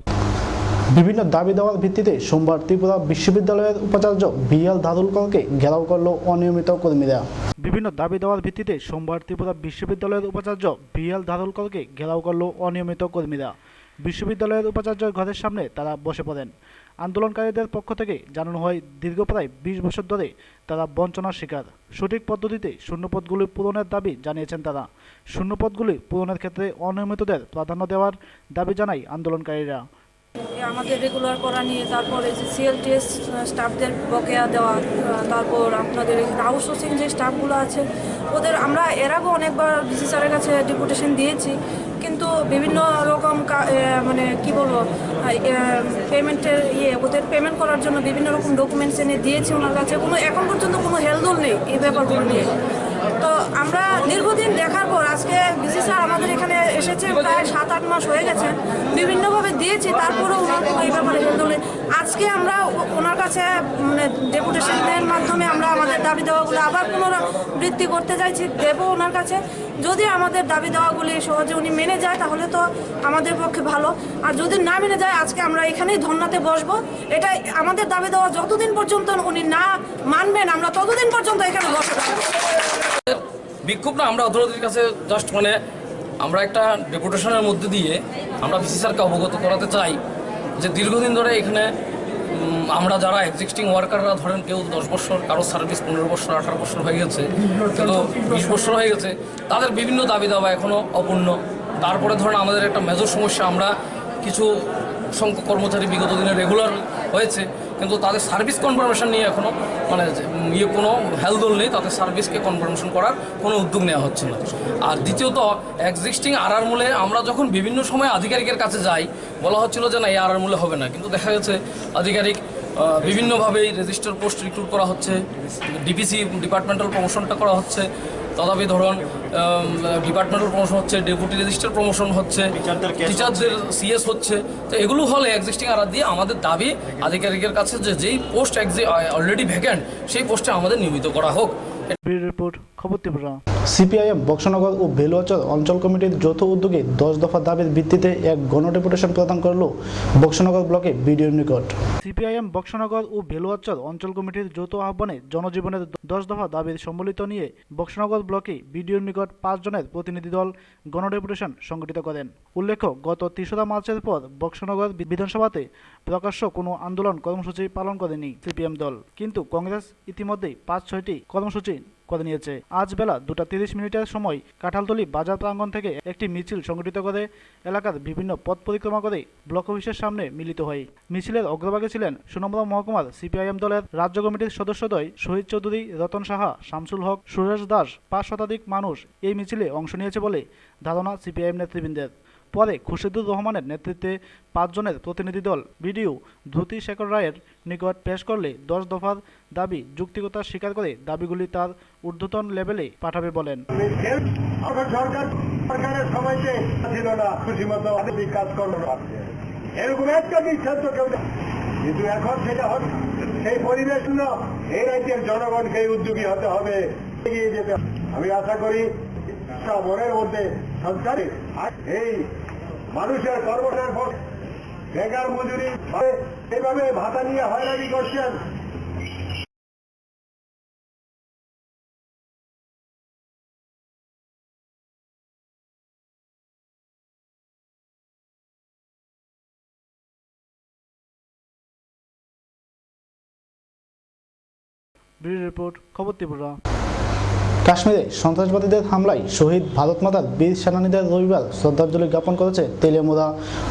বিভিন্ন দাবি দেওয়ার ভিত্তিতে সোমবার ত্রিপুরা বিশ্ববিদ্যালয়ের উপাচার্য বিএল ধারুলকরকে ঘেরাও করল অনিয়মিত কর্মীরা। বিভিন্ন দাবি দেওয়ার ভিত্তিতে সোমবার ত্রিপুরা বিশ্ববিদ্যালয়ের উপাচার্য বিএল ধারুলকরকে ঘেরাও করল অনিয়মিত কর্মীরা। বিশ্ববিদ্যালয়ের উপাচার্যের ঘরের সামনে তারা বসে পড়েন। আন্দোলনকারীদের পক্ষ থেকে জানানো হয় দীর্ঘ প্রায় 20 বছর ধরে তারা বঞ্চনার শিকার। সঠিক পদ্ধতিতে শূন্যপদগুলি পূরণের দাবি জানিয়েছেন তারা। শূন্যপদগুলি পূরণের ক্ষেত্রে অনিয়মিতদের প্রাধান্য দেওয়ার দাবি জানায় আন্দোলনকারীরা। আমাদের রেগুলার করা নিয়ে, তারপরে যে সিএলটিএস স্টাফদের বকেয়া দেওয়া, তারপর আপনাদের আউটসোর্সিং যে স্টাফগুলো আছে ওদের আমরা এর আগেও অনেকবার ডিসি স্যারের কাছে ডেপুটেশন দিয়েছি, কিন্তু বিভিন্ন রকম মানে কি বলবো পেমেন্টের ওদের পেমেন্ট করার জন্য বিভিন্ন রকম ডকুমেন্টস এনে দিয়েছি ওনার কাছে, এখন পর্যন্ত কোনো হেলদোল নেই এই ব্যাপারগুলো নিয়ে। তো আমরা দীর্ঘদিন দেখার পর আজকে ডিসি স্যার আমাদের এখানে এসেছে, প্রায় 7-8 মাস হয়ে গেছে, বিভিন্নভাবে দিয়েছি, তারপরেও ওনার এই ব্যাপারে হেলদোলে। আজকে আমরা ওনার কাছে মানে ডেপুটেশনের মাধ্যমে আমরা আমাদের দাবি দেওয়াগুলো আবার পুনরাবৃত্তি করতে চাইছি, দেবো ওনার কাছে। যদি আমাদের দাবি দেওয়াগুলি সহজে উনি মেনে যায় তাহলে তো আমাদের পক্ষে ভালো, আর যদি না মেনে যায় আজকে আমরা এখানেই ধর্নাতে বসবো। এটা আমাদের দাবি দেওয়া যতদিন পর্যন্ত উনি না মানবেন আমরা ততদিন পর্যন্ত এখানে বসে থাকবো। বিক্ষোভ না, আমরা অথরিটির কাছে জাস্ট আমরা একটা ডেপুটেশনের মধ্যে দিয়ে আমরা ভিসি স্যারকে অবগত করাতে চাই যে দীর্ঘদিন ধরে এখানে আমরা যারা এক্সিস্টিং ওয়ার্কাররা ধরেন কেউ 10 বছর, কারো সার্ভিস 15 বছর 18 বছর হয়ে গেছে, কিন্তু 20 বছর হয়ে গেছে, তাদের বিভিন্ন দাবি দাবা এখনও অপূর্ণ। তারপরে ধরেন আমাদের একটা মেজর সমস্যা, আমরা কিছু সংখ্যক কর্মচারী বিগত দিনে রেগুলার হয়েছে, কিন্তু তাদের সার্ভিস কনফার্মেশন নিয়ে এখনও কোনো হেলদোল নেই, তাদের সার্ভিসকে কনফার্মেশন করার কোনো উদ্যোগ নেওয়া হচ্ছে না। আর দ্বিতীয়ত এক্সিস্টিং আরআর মূলে আমরা যখন বিভিন্ন সময় আধিকারিকের কাছে যাই বলা হচ্ছিল যে না এই আরআর মূলে হবে না, কিন্তু দেখা গেছে আধিকারিক বিভিন্নভাবেই রেজিস্টার পোস্ট রিক্রুট করা হচ্ছে, ডিপিসি ডিপার্টমেন্টাল প্রমোশনটা করা হচ্ছে, তথাপি ধরুন ডিপার্টমেন্টাল প্রমোশন হচ্ছে, ডেপুটি রেজিস্টার প্রমোশন হচ্ছে, টিচারদের সিএস হচ্ছে। তো এগুলো হলে এক্সিস্টিং আরআর দিয়ে আমাদের দাবি আধিকারিকের কাছে যে যেই পোস্ট অলরেডি ভ্যাকেন্ট সেই পোস্টে আমাদের নিয়মিত করা হোক। ব্যুরো রিপোর্ট, খবর ত্রিপুরা। সিপিআইএম বক্সনগর ও বেলুয়াচর অঞ্চল কমিটির যৌথ উদ্যোগে 10 দফা দাবির ভিত্তিতে এক গণডেপুটেশন প্রদান করল বক্সনগর ব্লকে বিডিওর নিকট। সিপিআইএম বক্সনগর ও বেলুয়াচর অঞ্চল কমিটির যৌথ আহ্বানে জনজীবনের 10 দফা দাবির সম্বলিত নিয়ে বক্সনগর ব্লকে বিডিওর নিকট 5 জনের প্রতিনিধি দল গণডেপুটেশন সংগঠিত করেন। উল্লেখ্য, গত 3রা মার্চের পর বক্সনগর বিধানসভাতে প্রকাশ্য কোনো আন্দোলন কর্মসূচি পালন করেনি সিপিএম দল, কিন্তু কংগ্রেস ইতিমধ্যেই 5-6টি কর্মসূচি করে নিয়েছে। আজ বেলা 2:30 সময় কাঁঠালতলী বাজার প্রাঙ্গণ থেকে একটি মিছিল সংগঠিত করে এলাকার বিভিন্ন পথ পরিক্রমা করে ব্লক অফিসের সামনে মিলিত হয়। মিছিলের অগ্রভাগে ছিলেন সোনামুড়া মহকুমার সিপিআইএম দলের রাজ্য কমিটির সদস্যদ্বয় শহীদ চৌধুরী, রতন সাহা, শামসুল হক, সুরেশ দাস। 5 শতাধিক মানুষ এই মিছিলে অংশ নিয়েছে বলে ধারণা সিপিআইএম নেতৃবৃন্দের। পরে খুরশিদুর রহমানের নেতৃত্বে 5 জনের প্রতিনিধি দল বিডিও ধ্রুতি শেখর রায়ের নিকট পেশ করলে 10 দফার দাবি যুক্তিকতা স্বীকার করে দাবিগুলি তার ঊর্ধ্বতন লেভেলে পাঠাবে বলেন। সরকারের সময়তে ছিল না খুশিমতো কাজ করলো, এরকম একটা সিদ্ধান্ত কেউ, কিন্তু এখন সেটা হচ্ছে সেই পরিবেশ না। এই রাজ্যের জনগণকে উদ্যোগী হতে হবে, এগিয়ে যেতে। আমি আশা করি মনের মধ্যে সরকারি এই মানুষের কর্মসংস্থান, বেকার মজুরি এইভাবে ভাতা নিয়ে হয়রানি করছেন। ব্যুরো রিপোর্ট, খবর ত্রিপুরা। কাশ্মীরে সন্ত্রাসবাদীদের হামলায় শহীদ ভারত মাতার বীর সেনানীদের রবিবার শ্রদ্ধাঞ্জলি জ্ঞাপন করেছে তেলিয়ামুড়া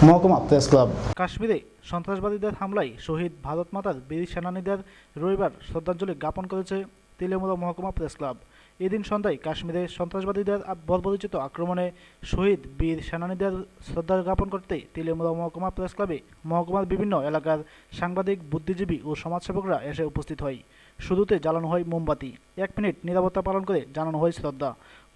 মহকুমা প্রেস ক্লাব। কাশ্মীরে সন্ত্রাসবাদীদের হামলায় শহীদ ভারত মাতার বীর সেনানীদের রবিবার শ্রদ্ধাঞ্জলি জ্ঞাপন করেছে তেলিয়ামুড়া মহকুমা প্রেস ক্লাব। এদিন সন্ধ্যায় কাশ্মীরে সন্ত্রাসবাদীদের বর্বরোচিত আক্রমণে শহীদ বীর সেনানীদের শ্রদ্ধা জ্ঞাপন করতে তেলিয়ামুড়া মহকুমা প্রেস ক্লাবে মহকুমার বিভিন্ন এলাকার সাংবাদিক, বুদ্ধিজীবী ও সমাজসেবকরা এসে উপস্থিত হয়। শুরুতে জ্বালানো হয় মোমবাতি, 1 মিনিট নীরবতা পালন করে জানানো হয় শ্রদ্ধা।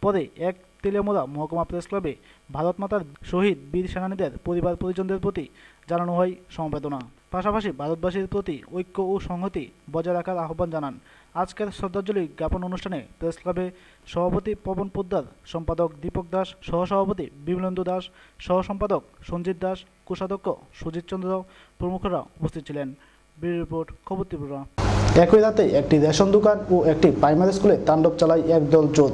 পরে এক তেলিয়ামুড়া মহকুমা প্রেস ক্লাবে ভারত মাতার শহীদ বীর সেনানীদের পরিবার পরিজনদের প্রতি জানানো হয় সমবেদনা। পাশাপাশি ভারতবাসীর প্রতি ঐক্য ও সংহতি বজায় রাখার আহ্বান জানান। আজকের শ্রদ্ধাঞ্জলি জ্ঞাপন অনুষ্ঠানে প্রেস ক্লাবে সভাপতি পবন পোদ্দার, সম্পাদক দীপক দাস, সহসভাপতি বিমলেন্দু দাস, সহ সম্পাদক সঞ্জিত দাস, কোষাধ্যক্ষ সুজিত চন্দ্র প্রমুখরা উপস্থিত ছিলেন। ব্যুরো রিপোর্ট, খবর ত্রিপুরা। একই রাতে একটি রেশন দোকান ও একটি প্রাইমারি স্কুলে তাণ্ডব চালায় একদল চোর।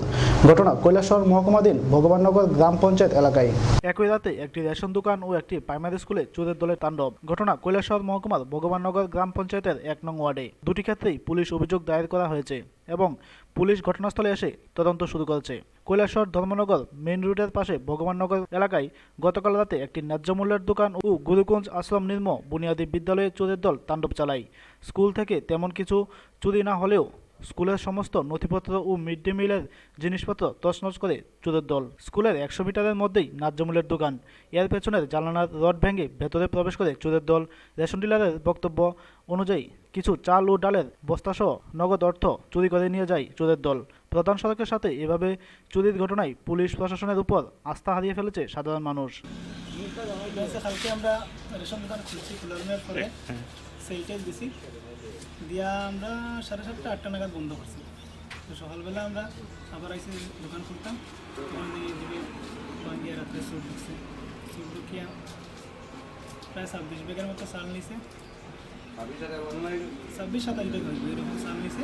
ঘটনা কৈলাসহর মহকুমাধীন ভগবাননগর গ্রাম পঞ্চায়েত এলাকায়। একই রাতে একটি রেশন দোকান ও একটি প্রাইমারি স্কুলে চোরের দলের তাণ্ডব। ঘটনা কৈলাসহর মহকুমার ভগবাননগর গ্রাম পঞ্চায়েতের 1 নং ওয়ার্ডে। দুটি ক্ষেত্রেই পুলিশ অভিযোগ দায়ের করা হয়েছে এবং পুলিশ ঘটনাস্থলে এসে তদন্ত শুরু করেছে। কৈলাসহর ধর্মনগর মেইন রোডের পাশে ভগবাননগর এলাকায় গতকাল রাতে একটি ন্যায্য মূল্যের দোকান ও গুরুকুঞ্জ আশ্রম নির্ম বুনিয়াদী বিদ্যালয়ে চোরের দল তাণ্ডব চালায়। স্কুল থেকে তেমন কিছু চুরি না হলেও স্কুলের সমস্ত নথিপত্র ও মিড ডে মিলের জিনিসপত্র তছনছ করে চোরের দল। স্কুলের 100 মিটারের মধ্যেই ন্যায্য মূল্যের দোকান। এর পেছনের জানালার রড ভেঙে ভেতরে প্রবেশ করে চোরের দল। রেশন ডিলারের বক্তব্য অনুযায়ী কিছু চাল ও ডালের বস্তাসহ নগদ অর্থ চুরি করে নিয়ে যায় চোরের দল। প্রধান সড়কের সাথে এভাবে চুরির ঘটনায় পুলিশ প্রশাসনের উপর আস্থা হারিয়ে ফেলেছে সাধারণ মানুষ। কালকে আমরা রেশন দোকান খুলছি, খোলানোর পরে সেইটাই দিছি দিয়া আমরা 7:30 8টা নাগাদ বন্ধ করছি। তো সকালবেলা আমরা আবার আইসি দোকান খুলতাম, তখন দিকে ভাঙ্গিয়ে রাত্রে সুট ঢুকছে। সুট ঢুকিয়া প্রায় 26 ব্যাগের মতো চাল নিছে, 26-27 ব্যাগ হইবে এরকম চাল নিছে।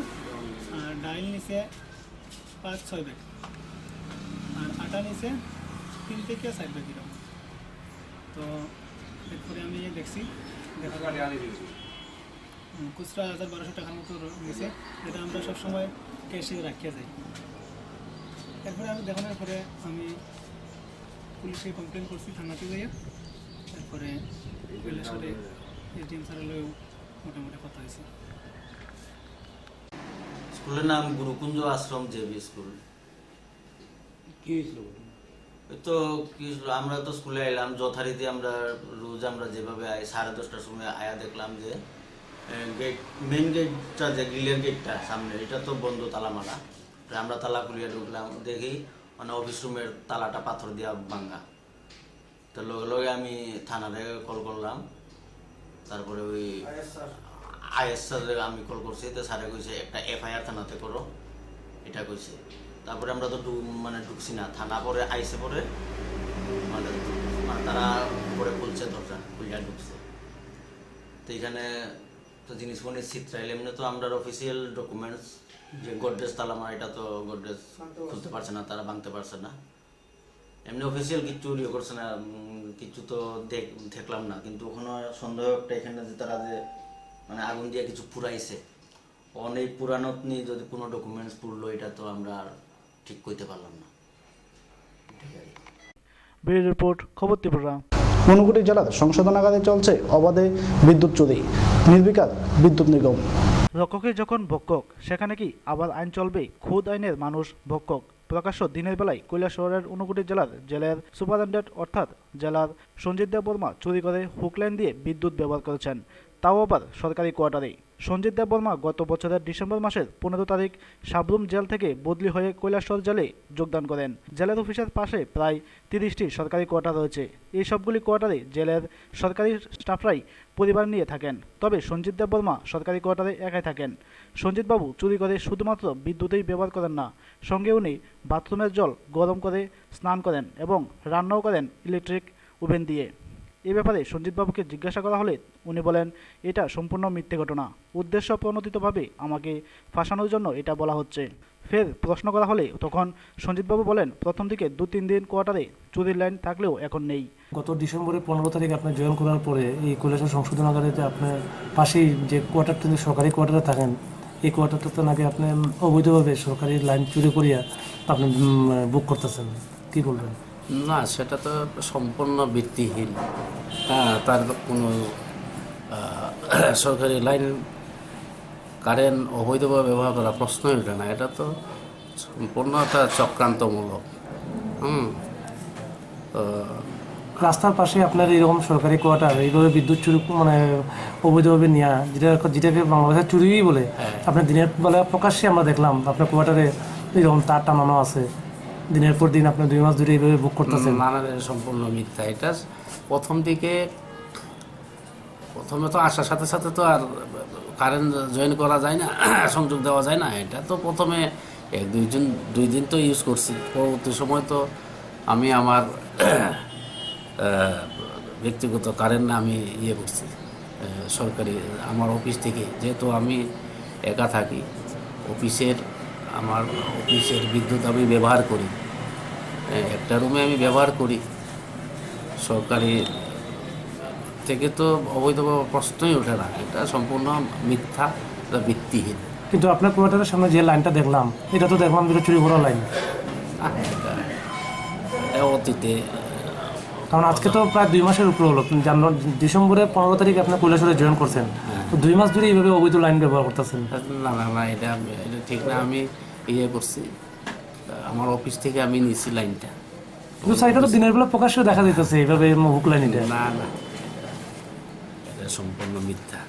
আর ডাইল নিছে 5-6 ব্যাগ, আর আটা নিছে 3 থেকে 4 ব্যাগ এরকম। তো এরপরে আমি দেখছি খুচরা 1200 টাকার মতো নিয়েছে, যেটা আমরা সবসময় ক্যাশে রাখিয়া যাই। এরপরে আমি দেখানোর পরে আমি পুলিশে কমপ্লেন করছি থানাতে যাইয়া। তারপরে কৈলাসহরে এসডিএম স্যারের মোটামুটি কথা হয়েছে। স্কুলের নাম গুরুকুঞ্জ আশ্রম জেবি স্কুল। কি হয়েছিল? তো কি আমরা তো স্কুলে এলাম যথারীতি, আমরা রোজ আমরা যেভাবে 10:30টার সময় আয়া দেখলাম যে গেট, মেন গেটটা যে গ্রিলের গেটটা সামনে, এটা তো বন্ধ, তালা মারা। আমরা তালা খুলিয়ে ঢুকলাম, দেখি মানে অফিস রুমের তালাটা পাথর দিয়া ভাঙ্গা। তো লগে লগে আমি থানারে কল করলাম। তারপরে ওই আইএস স্যার আমি কল করছি, তো স্যারে কইছে একটা FIR থানাতে করো, এটা কইছে। তারপরে আমরা তো মানে ঢুকছি না, থানা পরে আইসে পরে আমাদের মানে তারা পরে খুলছে, দরজা খুলিয়া ঢুকছে। তো এখানে তো জিনিসপত্র চিত্রাইল, এমনি তো আমরা অফিসিয়াল ডকুমেন্টস যে গোডরেজ তালা মারা, এটা তো গোডরেজ খুলতে পারছে না, তারা ভাঙতে পারছে না। এমনি অফিসিয়াল কিছু ইয়ে করছে না, কিছু তো দেখলাম না। কিন্তু ওখানে সন্দেহ একটা এখানে যে তারা যে মানে আগুন দিয়ে কিছু পুরাইছে, অনেক পুরানো নিয়ে যদি কোনো ডকুমেন্টস পুরলো, এটা তো আমরা আর ঠিক করতে পারলাম না। ব্যুরো রিপোর্ট, খবর ত্রিপুরা। ঊনকোটি জেলার সংশোধনাগারে চলছে অবাধে বিদ্যুৎ চুরি, নির্বিকার বিদ্যুৎ নিগম। রক্ষকে যখন ভক্ষক, সেখানে কি আবার আইন চলবে? খুদ আইনের মানুষ ভক্ষক। প্রকাশ্য দিনের বেলায় কৈলাসহরের ঊনকোটি জেলার সুপারিনটেন্ডেন্ট অর্থাৎ জেলার সঞ্জিত দেব বর্মা চুরি করে হুকলাইন দিয়ে বিদ্যুৎ ব্যবহার করেছেন, তাও আবার সরকারি কোয়ার্টারে। সঞ্জিত দেব বর্মা গত বছরের ডিসেম্বর মাসের 15 তারিখ সাবরুম জেল থেকে বদলি হয়ে কৈলাসহর জেলে যোগদান করেন। জেলের অফিসের পাশে প্রায় 30টি সরকারি কোয়ার্টার রয়েছে। এই সবগুলি কোয়ার্টারে জেলের সরকারি স্টাফরাই পরিবার নিয়ে থাকেন। তবে সঞ্জিত দেব বর্মা সরকারি কোয়ার্টারে একাই থাকেন। সঞ্জিতবাবু চুরি করে শুধুমাত্র বিদ্যুতেই ব্যবহার করেন না, সঙ্গে উনি বাথরুমের জল গরম করে স্নান করেন এবং রান্নাও করেন ইলেকট্রিক ওভেন দিয়ে। এ ব্যাপারে সঞ্জিতবাবুকে জিজ্ঞাসা করা হলে উনি বলেন, এটা সম্পূর্ণ মিথ্যে ঘটনা, উদ্দেশ্য প্রণোদিতভাবে আমাকে ফাঁসানোর জন্য এটা বলা হচ্ছে। ফের প্রশ্ন করা হলে তখন সঞ্জিতবাবু বলেন, প্রথম দিকে 2-3 দিন কোয়ার্টারে চুরির লাইন থাকলেও এখন নেই। গত ডিসেম্বরের 15 তারিখ আপনি জয়েন করার পরে এই কৈলাসহর সংশোধনাগারেতে আপনার পাশেই যে কোয়ার্টারটা সরকারি কোয়ার্টারে থাকেন, এই কোয়ার্টারটাতে নাকি আপনি অবৈধভাবে সরকারি লাইন চুরি করিয়া আপনি বুক করতেছেন, কি বলবেন? না, সেটা তো সম্পূর্ণ ভিত্তিহীন। হ্যাঁ, তার কোনো সরকারি লাইন কারেন্ট অবৈধভাবে ব্যবহার করা প্রশ্নই ওঠে না। এটা তো সম্পূর্ণ একটা চক্রান্তমূলক। রাস্তার পাশে আপনার এরকম সরকারি কোয়ার্টার এইভাবে বিদ্যুৎ চুরি মানে অবৈধভাবে নেওয়া, যেটাকে বাংলাদেশের চুরিই বলে, আপনার দিনের বেলা প্রকাশ্যে আমরা দেখলাম আপনার কোয়ার্টারে এরকম তার টানানো আছে, দিনের পর দিন আপনি 2 মাস ধরে এইভাবে বুক করতেছেন। সম্পূর্ণ মিথ্যা। এটা প্রথমে তো আসার সাথে সাথে তো আর কারেন্ট জয়েন করা যায় না, সংযোগ দেওয়া যায় না। এটা তো প্রথমে 1-2 দিন তো ইউজ করছি। পরবর্তী সময় তো আমি আমার ব্যক্তিগত কারেন্ট আমি ইয়ে করছি সরকারি আমার অফিস থেকে, যেহেতু আমি একা থাকি, আমার অফিসের বিদ্যুৎ আমি ব্যবহার করি, একটা রুমে আমি ব্যবহার করি। সরকারি থেকে তো অবৈধ প্রশ্নই ওঠে না। এটা সম্পূর্ণ মিথ্যা, এটা ভিত্তিহীন। কিন্তু আপনার কোয়ার্টারের সামনে যে লাইনটা দেখলাম, এটা তো দেখলাম যেটা চুরি করা লাইন। এটা অতীতে, কারণ আজকে তো প্রায় 2 মাসের উপরে হলো। ডিসেম্বরের 15 তারিখে আপনার কৈলাসহরে জয়েন করছেন, তো 2 মাস ধরে এইভাবে অবৈধ লাইন ব্যবহার করতেছেন। না, এটা ঠিক না। আমি ইয়ে করছি, আমার অফিস থেকে আমি নিচ্ছি লাইনটা। কিন্তু সাইডটা তো দিনের বেলা প্রকাশ্যে দেখা যাইতেছে এইভাবে হুক লাইন। এটা না, এটা সম্পূর্ণ মিথ্যা।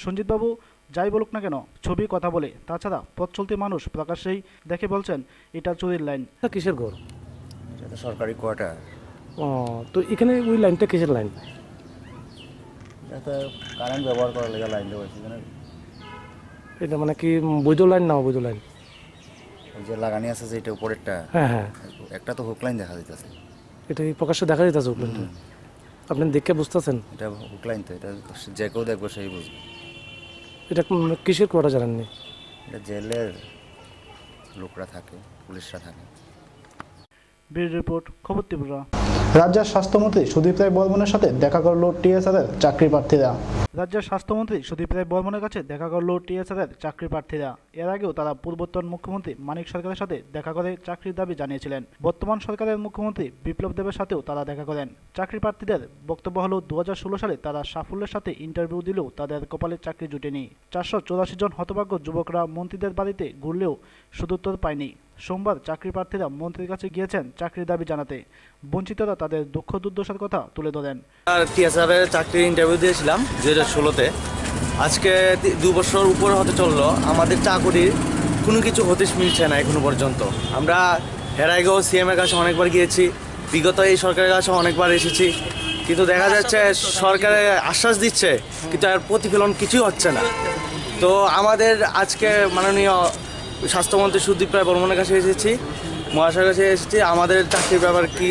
সঞ্জিতবাবু যাই বলুক না কেন, ছবি কথা বলে। তাছাড়া পথ চলতি মানুষ প্রকাশ্যেই দেখে বলছেন এটা চুরির লাইন। কিসের ঘর? এটা সরকারি কোয়ার্টার। তো এখানে ওই লাইনটা কিসের লাইন? এটা কারেন্ট ব্যবহার করার লেগে লাইন দেওয়া হয়েছে। এটা মানে কি বৈধ লাইন না অবৈধ লাইন? ওই যে লাগানি আছে যেটা উপরেরটা, হ্যাঁ, একটা তো হুক লাইন দেখা যাইতেছে। এটা কি প্রকাশ্যে দেখা যাইতেছে হুক লাইনটা? আপনি দেখে বুঝতেছেন এটা হুক লাইন? তো এটা যে কেউ দেখবো সেই বুঝবে। এটা কিসের কোয়ার্টার জানেননি? এটা জেলের লোকরা থাকে, পুলিশরা থাকে। ব্যুরো রিপোর্ট, খবর ত্রিপুরা। রাজ্যের স্বাস্থ্যমন্ত্রী সুদীপ রায় বর্মনের সাথে দেখা করল টিএসআরের চাকরি প্রার্থীরা। রাজ্যের স্বাস্থ্যমন্ত্রী সুদীপ রায় বর্মনের কাছে দেখা করল টিএসআরের চাকরি প্রার্থীরা। এর আগেও তারা পূর্বতন মুখ্যমন্ত্রী মানিক সরকারের সাথে দেখা করে চাকরির দাবি জানিয়েছিলেন। বর্তমান সরকারের মুখ্যমন্ত্রী বিপ্লব দেবের সাথেও তারা দেখা করেন। চাকরি প্রার্থীদের বক্তব্য হল 2016 সালে তারা সাফল্যের সাথে ইন্টারভিউ দিলেও তাদের কপালে চাকরি জুটেনি। 484 জন হতভাগ্য যুবকরা মন্ত্রীদের বাড়িতে ঘুরলেও সদুত্তর পায়নি। সোমবার চাকরি প্রার্থীরা মন্ত্রীর কাছে গিয়েছেন চাকরির দাবি জানাতে। বঞ্চিতরা তাদের দুঃখ দুর্দশার কথা তুলে ধরেন। টিএসআরের চাকরির ইন্টারভিউ দিয়েছিলাম 2016-তে। আজকে 2 বছর উপরে হতে চললো, আমাদের চাকরির কোনো কিছু হদিশ মিলছে না এখনো পর্যন্ত। আমরা এর আগেও সিএমের কাছে অনেকবার গিয়েছি, বিগত এই সরকারের কাছে অনেকবার এসেছি, কিন্তু দেখা যাচ্ছে সরকারে আশ্বাস দিচ্ছে কিন্তু এর প্রতিফলন কিছুই হচ্ছে না। তো আমাদের আজকে মাননীয় স্বাস্থ্যমন্ত্রী সুদীপ রায় বর্মনের কাছে এসেছি, মহাশয়ের কাছে এসেছি আমাদের চাকরির ব্যাপার কি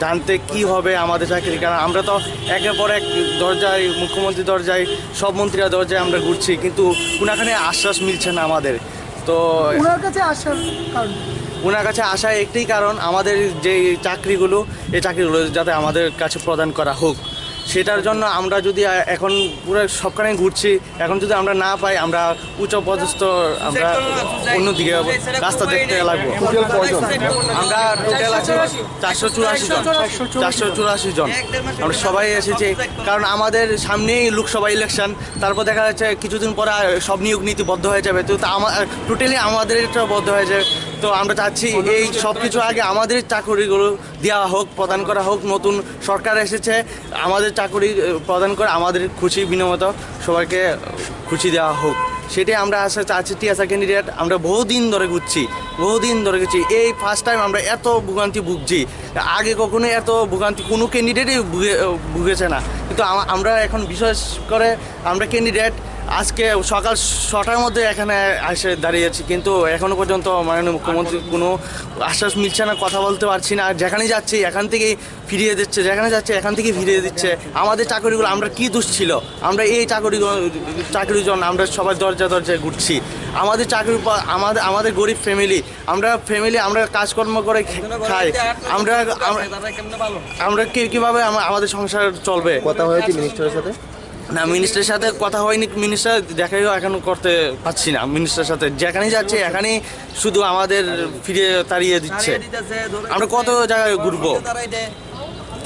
জানতে, কি হবে আমাদের চাকরি। কারণ আমরা তো একের পর এক দরজায়, মুখ্যমন্ত্রী দরজায়, সব মন্ত্রীরা দরজায় আমরা ঘুরছি, কিন্তু কোনোখানে আশ্বাস মিলছে না আমাদের। তো ওনার কাছে আসার কারণ, ওনার কাছে আসা একটাই কারণ, আমাদের যে চাকরিগুলো, এই চাকরিগুলো যাতে আমাদের কাছে প্রদান করা হোক। সেটার জন্য আমরা যদি এখন পুরো সবখানে ঘুরছি, এখন যদি আমরা না পাই, আমরা উচ্চ পদস্থ আমরা অন্যদিকে রাস্তা দেখতে লাগবো। আমরা টোটাল আছে 484 জন আমরা সবাই এসেছি, কারণ আমাদের সামনেই লোকসভা ইলেকশন, তারপর দেখা যাচ্ছে কিছুদিন পরে সব নিয়োগ নীতি বদ্ধ হয়ে যাবে, তো টোটালি আমাদের এটা বদ্ধ হয়ে যাবে। তো আমরা চাচ্ছি এই সব কিছু আগে আমাদের চাকরিগুলো দেওয়া হোক, প্রদান করা হোক। নতুন সরকার এসেছে, আমাদের চাকরি প্রদান করে আমাদের খুশি বিনিময় সবাইকে খুশি দেওয়া হোক, সেটাই আমরা আশা চাচ্ছি। টিএসআর ক্যান্ডিডেট আমরা বহুদিন ধরে ঘুরছি, এই ফার্স্ট টাইম আমরা এত ভোগান্তি ভুগছি। আগে কখনো এত ভোগান্তি কোনো ক্যান্ডিডেটই ভুগেছে না, কিন্তু আমরা এখন বিশেষ করে আমরা ক্যান্ডিডেট আজকে সকাল 6টার মধ্যে এখানে এসে দাঁড়িয়েছি, কিন্তু এখনও পর্যন্ত মাননীয় মুখ্যমন্ত্রী কোনো আশ্বাস মিলছে না, কথা বলতে পারছি না। যেখানে যাচ্ছি এখান থেকেই ফিরিয়ে দিচ্ছে, যেখানে যাচ্ছে এখান থেকেই ফিরিয়ে দিচ্ছে। আমাদের চাকরিগুলো আমরা কি দোষ ছিল, আমরা এই চাকরির জন্য আমরা সবাই দরজায় ঘুরছি। আমাদের চাকরির পর আমাদের গরিব ফ্যামিলি, আমরা কাজকর্ম করে খাই, আমরা কীভাবে আমাদের সংসার চলবে। কথা হয়েছে মিনিস্টারের সাথে? না, মিনিস্টারের সাথে কথা হয়নি, মিনিস্টার দেখাও এখন করতে পারছি না। মিনিস্টারের সাথে যেখানেই যাচ্ছে এখানেই শুধু আমাদের ফিরে তাড়িয়ে দিচ্ছে। আমরা কত জায়গায় ঘুরবো।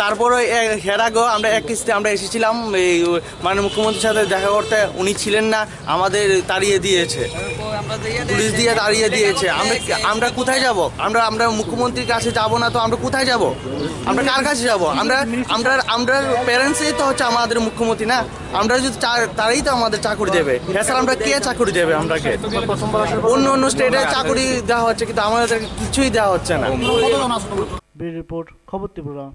তারপরে এর আগেও আমরা এক কিস্তি আমরা এসেছিলাম এই মাননীয় মুখ্যমন্ত্রীর সাথে দেখা করতে, উনি ছিলেন না, আমাদের তাড়িয়ে দিয়েছে, পুলিশ দিয়ে তাড়িয়ে দিয়েছে। আমরা কোথায় যাব? আমরা মুখ্যমন্ত্রীর কাছে যাব না তো আমরা কোথায় যাব? আমরা কার কাছে যাব? আমরা প্যারেন্টসই তো হচ্ছে আমাদের মুখ্যমন্ত্রী না। আমরা যদি তারাই তো আমাদের চাকরি দেবে, এছাড়া আমরা কে চাকরি দেবে আমাদেরকে? অন্য স্টেটে চাকরি দেওয়া হচ্ছে, কিন্তু আমাদের কিছুই দেওয়া হচ্ছে না। রিপোর্ট খবর ত্রিপুরা।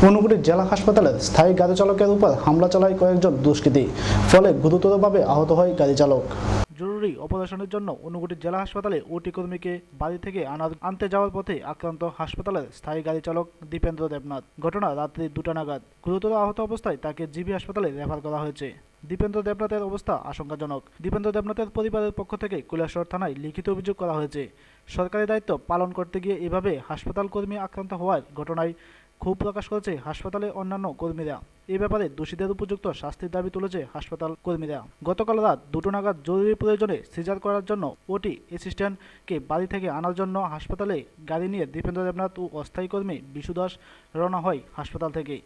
ঊনকোটি জেলা হাসপাতালে স্থায়ী গাড়ি চালকের উপর হামলা চালায় কয়েকজন দুষ্কৃতী, ফলে গুরুতরভাবে আহত হয় গাড়ি চালক। জরুরি অপারেশনের জন্য ঊনকোটি জেলা হাসপাতালে ওটি কর্মীকে বাড়ি থেকে আনতে যাওয়ার পথে আক্রান্ত হাসপাতালের স্থায়ী গাড়ি চালক দীপেন্দ্র দেবনাথ। ঘটনা রাত্রি 2টা নাগাদ। গুরুতর আহত অবস্থায় তাকে জিবি হাসপাতালে রেফার করা হয়েছে। দীপেন্দ্র দেবনাথের অবস্থা আশঙ্কাজনক। দীপেন্দ্র দেবনাথের পরিবারের পক্ষ থেকে কৈলাসহর থানায় লিখিত অভিযোগ করা হয়েছে। সরকারি দায়িত্ব পালন করতে গিয়ে এভাবে হাসপাতাল কর্মী আক্রান্ত হওয়ার ঘটনায় ক্ষোভ প্রকাশ করেছে হাসপাতালের অন্যান্য কর্মীরা। এই ব্যাপারে দোষীদের উপযুক্ত শাস্তির দাবি তুলেছে হাসপাতাল কর্মীরা। গতকাল রাত 2টো নাগাদ জরুরি প্রয়োজনে সিজার করার জন্য ওটি অ্যাসিস্ট্যান্টকে বাড়ি থেকে আনার জন্য হাসপাতালে গাড়ি নিয়ে দীপেন্দ্র দেবনাথ ও অস্থায়ী কর্মী বিশু দাস রওনা হয় হাসপাতাল থেকে।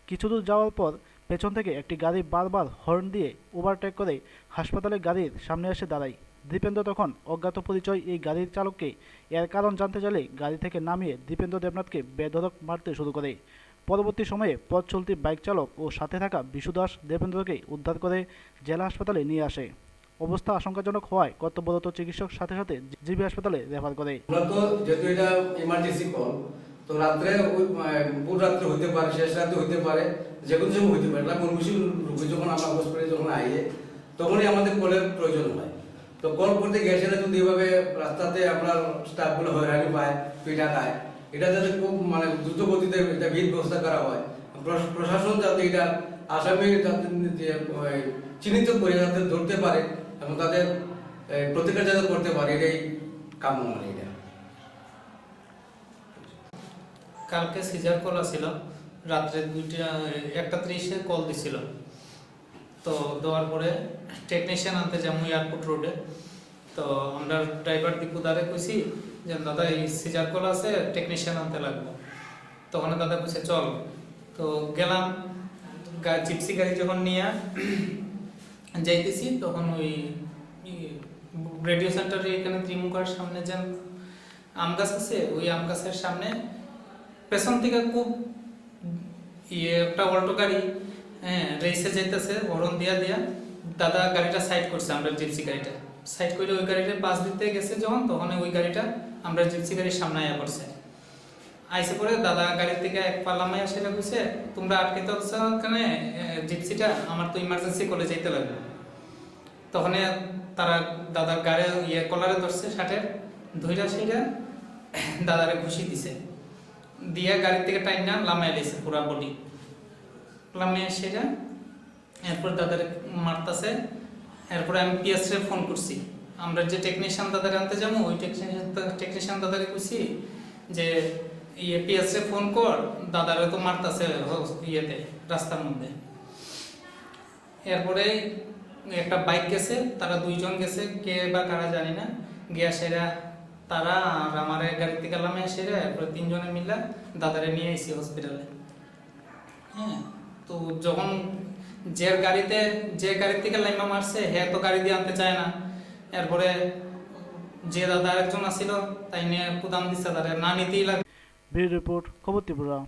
কিছু দূর যাওয়ার পর পেছন থেকে একটি গাড়ি বারবার হর্ন দিয়ে ওভারটেক করে হাসপাতালের গাড়ির সামনে এসে দাঁড়ায়। দীপেন্দ্র তখন অজ্ঞাত পরিচয় এই গাড়ির চালককে এর কারণ জানতে চাইলে গাড়ি থেকে নামিয়ে দীপেন্দ্র দেবনাথকে বেধড়ক মারতে শুরু করে। পরবর্তী সময়ে পথ চলতি বাইক চালক ও সাথে থাকা বিশু দাস দেবেন্দ্রকে উদ্ধার করে জেলা হাসপাতালে নিয়ে আসে। অবস্থা আশঙ্কাজনক হওয়ায় কর্তব্যরত চিকিৎসক সাথে সাথে জিবি হাসপাতালে রেফার করে। যেহেতু এটা ইমার্জেন্সি কল, তো রাত্রে ভোর রাত্রে হতে পারে, শেষ রাতে হতে পারে, যে কোনো সময় হতে পারে। মনমুশি রোগী যখন আমরা হসপিটালে যখন আইয়ে তখনই আমাদের কলের প্রয়োজন হয়। তো কল করতে গেছে না, যদি এভাবে রাস্তাতে আমরা স্টাফগুলো হয়রানি পায়, পিঠা খায়, এটা যাতে খুব দ্রুত গতিতে এটা ভিড় ব্যবস্থা করা হয়। প্রশাসন যাতে এটা আসামি চিহ্নিত করে যাতে ধরতে পারে এবং তাদের প্রতিকার যাতে করতে পারে, এটাই কাম্য। এটা কালকে সিজার কল ছিল, রাত্রে 1:30 কল দিছিল। তো দেওয়ার পরে টেকনিশিয়ান আনতে যাবো এয়ারপোর্ট রোডে। তো আমরা ড্রাইভার দীপুদারে কইছি যে দাদা এই সিজার কল আছে, টেকনিশিয়ান আনতে লাগবো। তখন দাদা কইছে চল। তো গেলাম, জিপসি গাড়ি যখন নিয়ে যাইতেছি তখন ওই রেডিও সেন্টারে এখানে ত্রিমুখার সামনে যে আম গাছ আছে, ওই আম গাছের সামনে পেছন থেকে খুব একটা অল্টো গাড়ি রেসে যাইতেছে, হরন দিয়া দাদা গাড়িটা সাইড করছে। আমরা জিপসি গাড়িটা সাইড করে ওই গাড়িটা পাশ দিতে গেছে যখন, তখন ওই গাড়িটা আমরা জিপসি গাড়ির সামনে আয়া পড়ছে। আইসে পরে দাদা গাড়ির থেকে এক পাল্লা মাইয়া সেটা কইছে, তোমরা আটকে থাকছো কেন জিপসিটা, আমার তো ইমার্জেন্সি কলে যাইতে লাগবে। তখন তারা দাদার গাড়ি কলারে ধরছে শার্টের, ধইরা সেইটা দাদারে ঘুষি দিছে, দিয়া গাড়ি থেকে টাইনা লামাই লাইছে পুরা বডি, লামাই সেটা। এরপর দাদারে মারতাছে। এরপরে আমি পিএসরে ফোন করছি, আমরা যে টেকনিশিয়ান দাদারে আনতে যাবো ওই টেকনিশিয়ান দাদারে কইছি যে পিএসরে ফোন কর, দাদারে তো মারতাছে রাস্তার মধ্যে। এরপরে একটা বাইক গেছে, তারা 2 জন গেছে, কে বা কারা জানি না, গিয়া সেরা তারা আর আমার গাড়ি থেকে লামে সেরা, এরপরে 3 জনে মিলে দাদারে নিয়ে এসেছি হসপিটালে। হ্যাঁ, তো যখন যে গাড়ি থেকে লাইমা মারছে হ্যাঁ তো গাড়ি দিয়ে আনতে চায় না। এরপরে যে দাদা একজন আসছিল তাই নিয়ে কুদাম দিচ্ছে, তাদের না নিতেই লাগে। ব্যুরো রিপোর্ট, খবর ত্রিপুরা।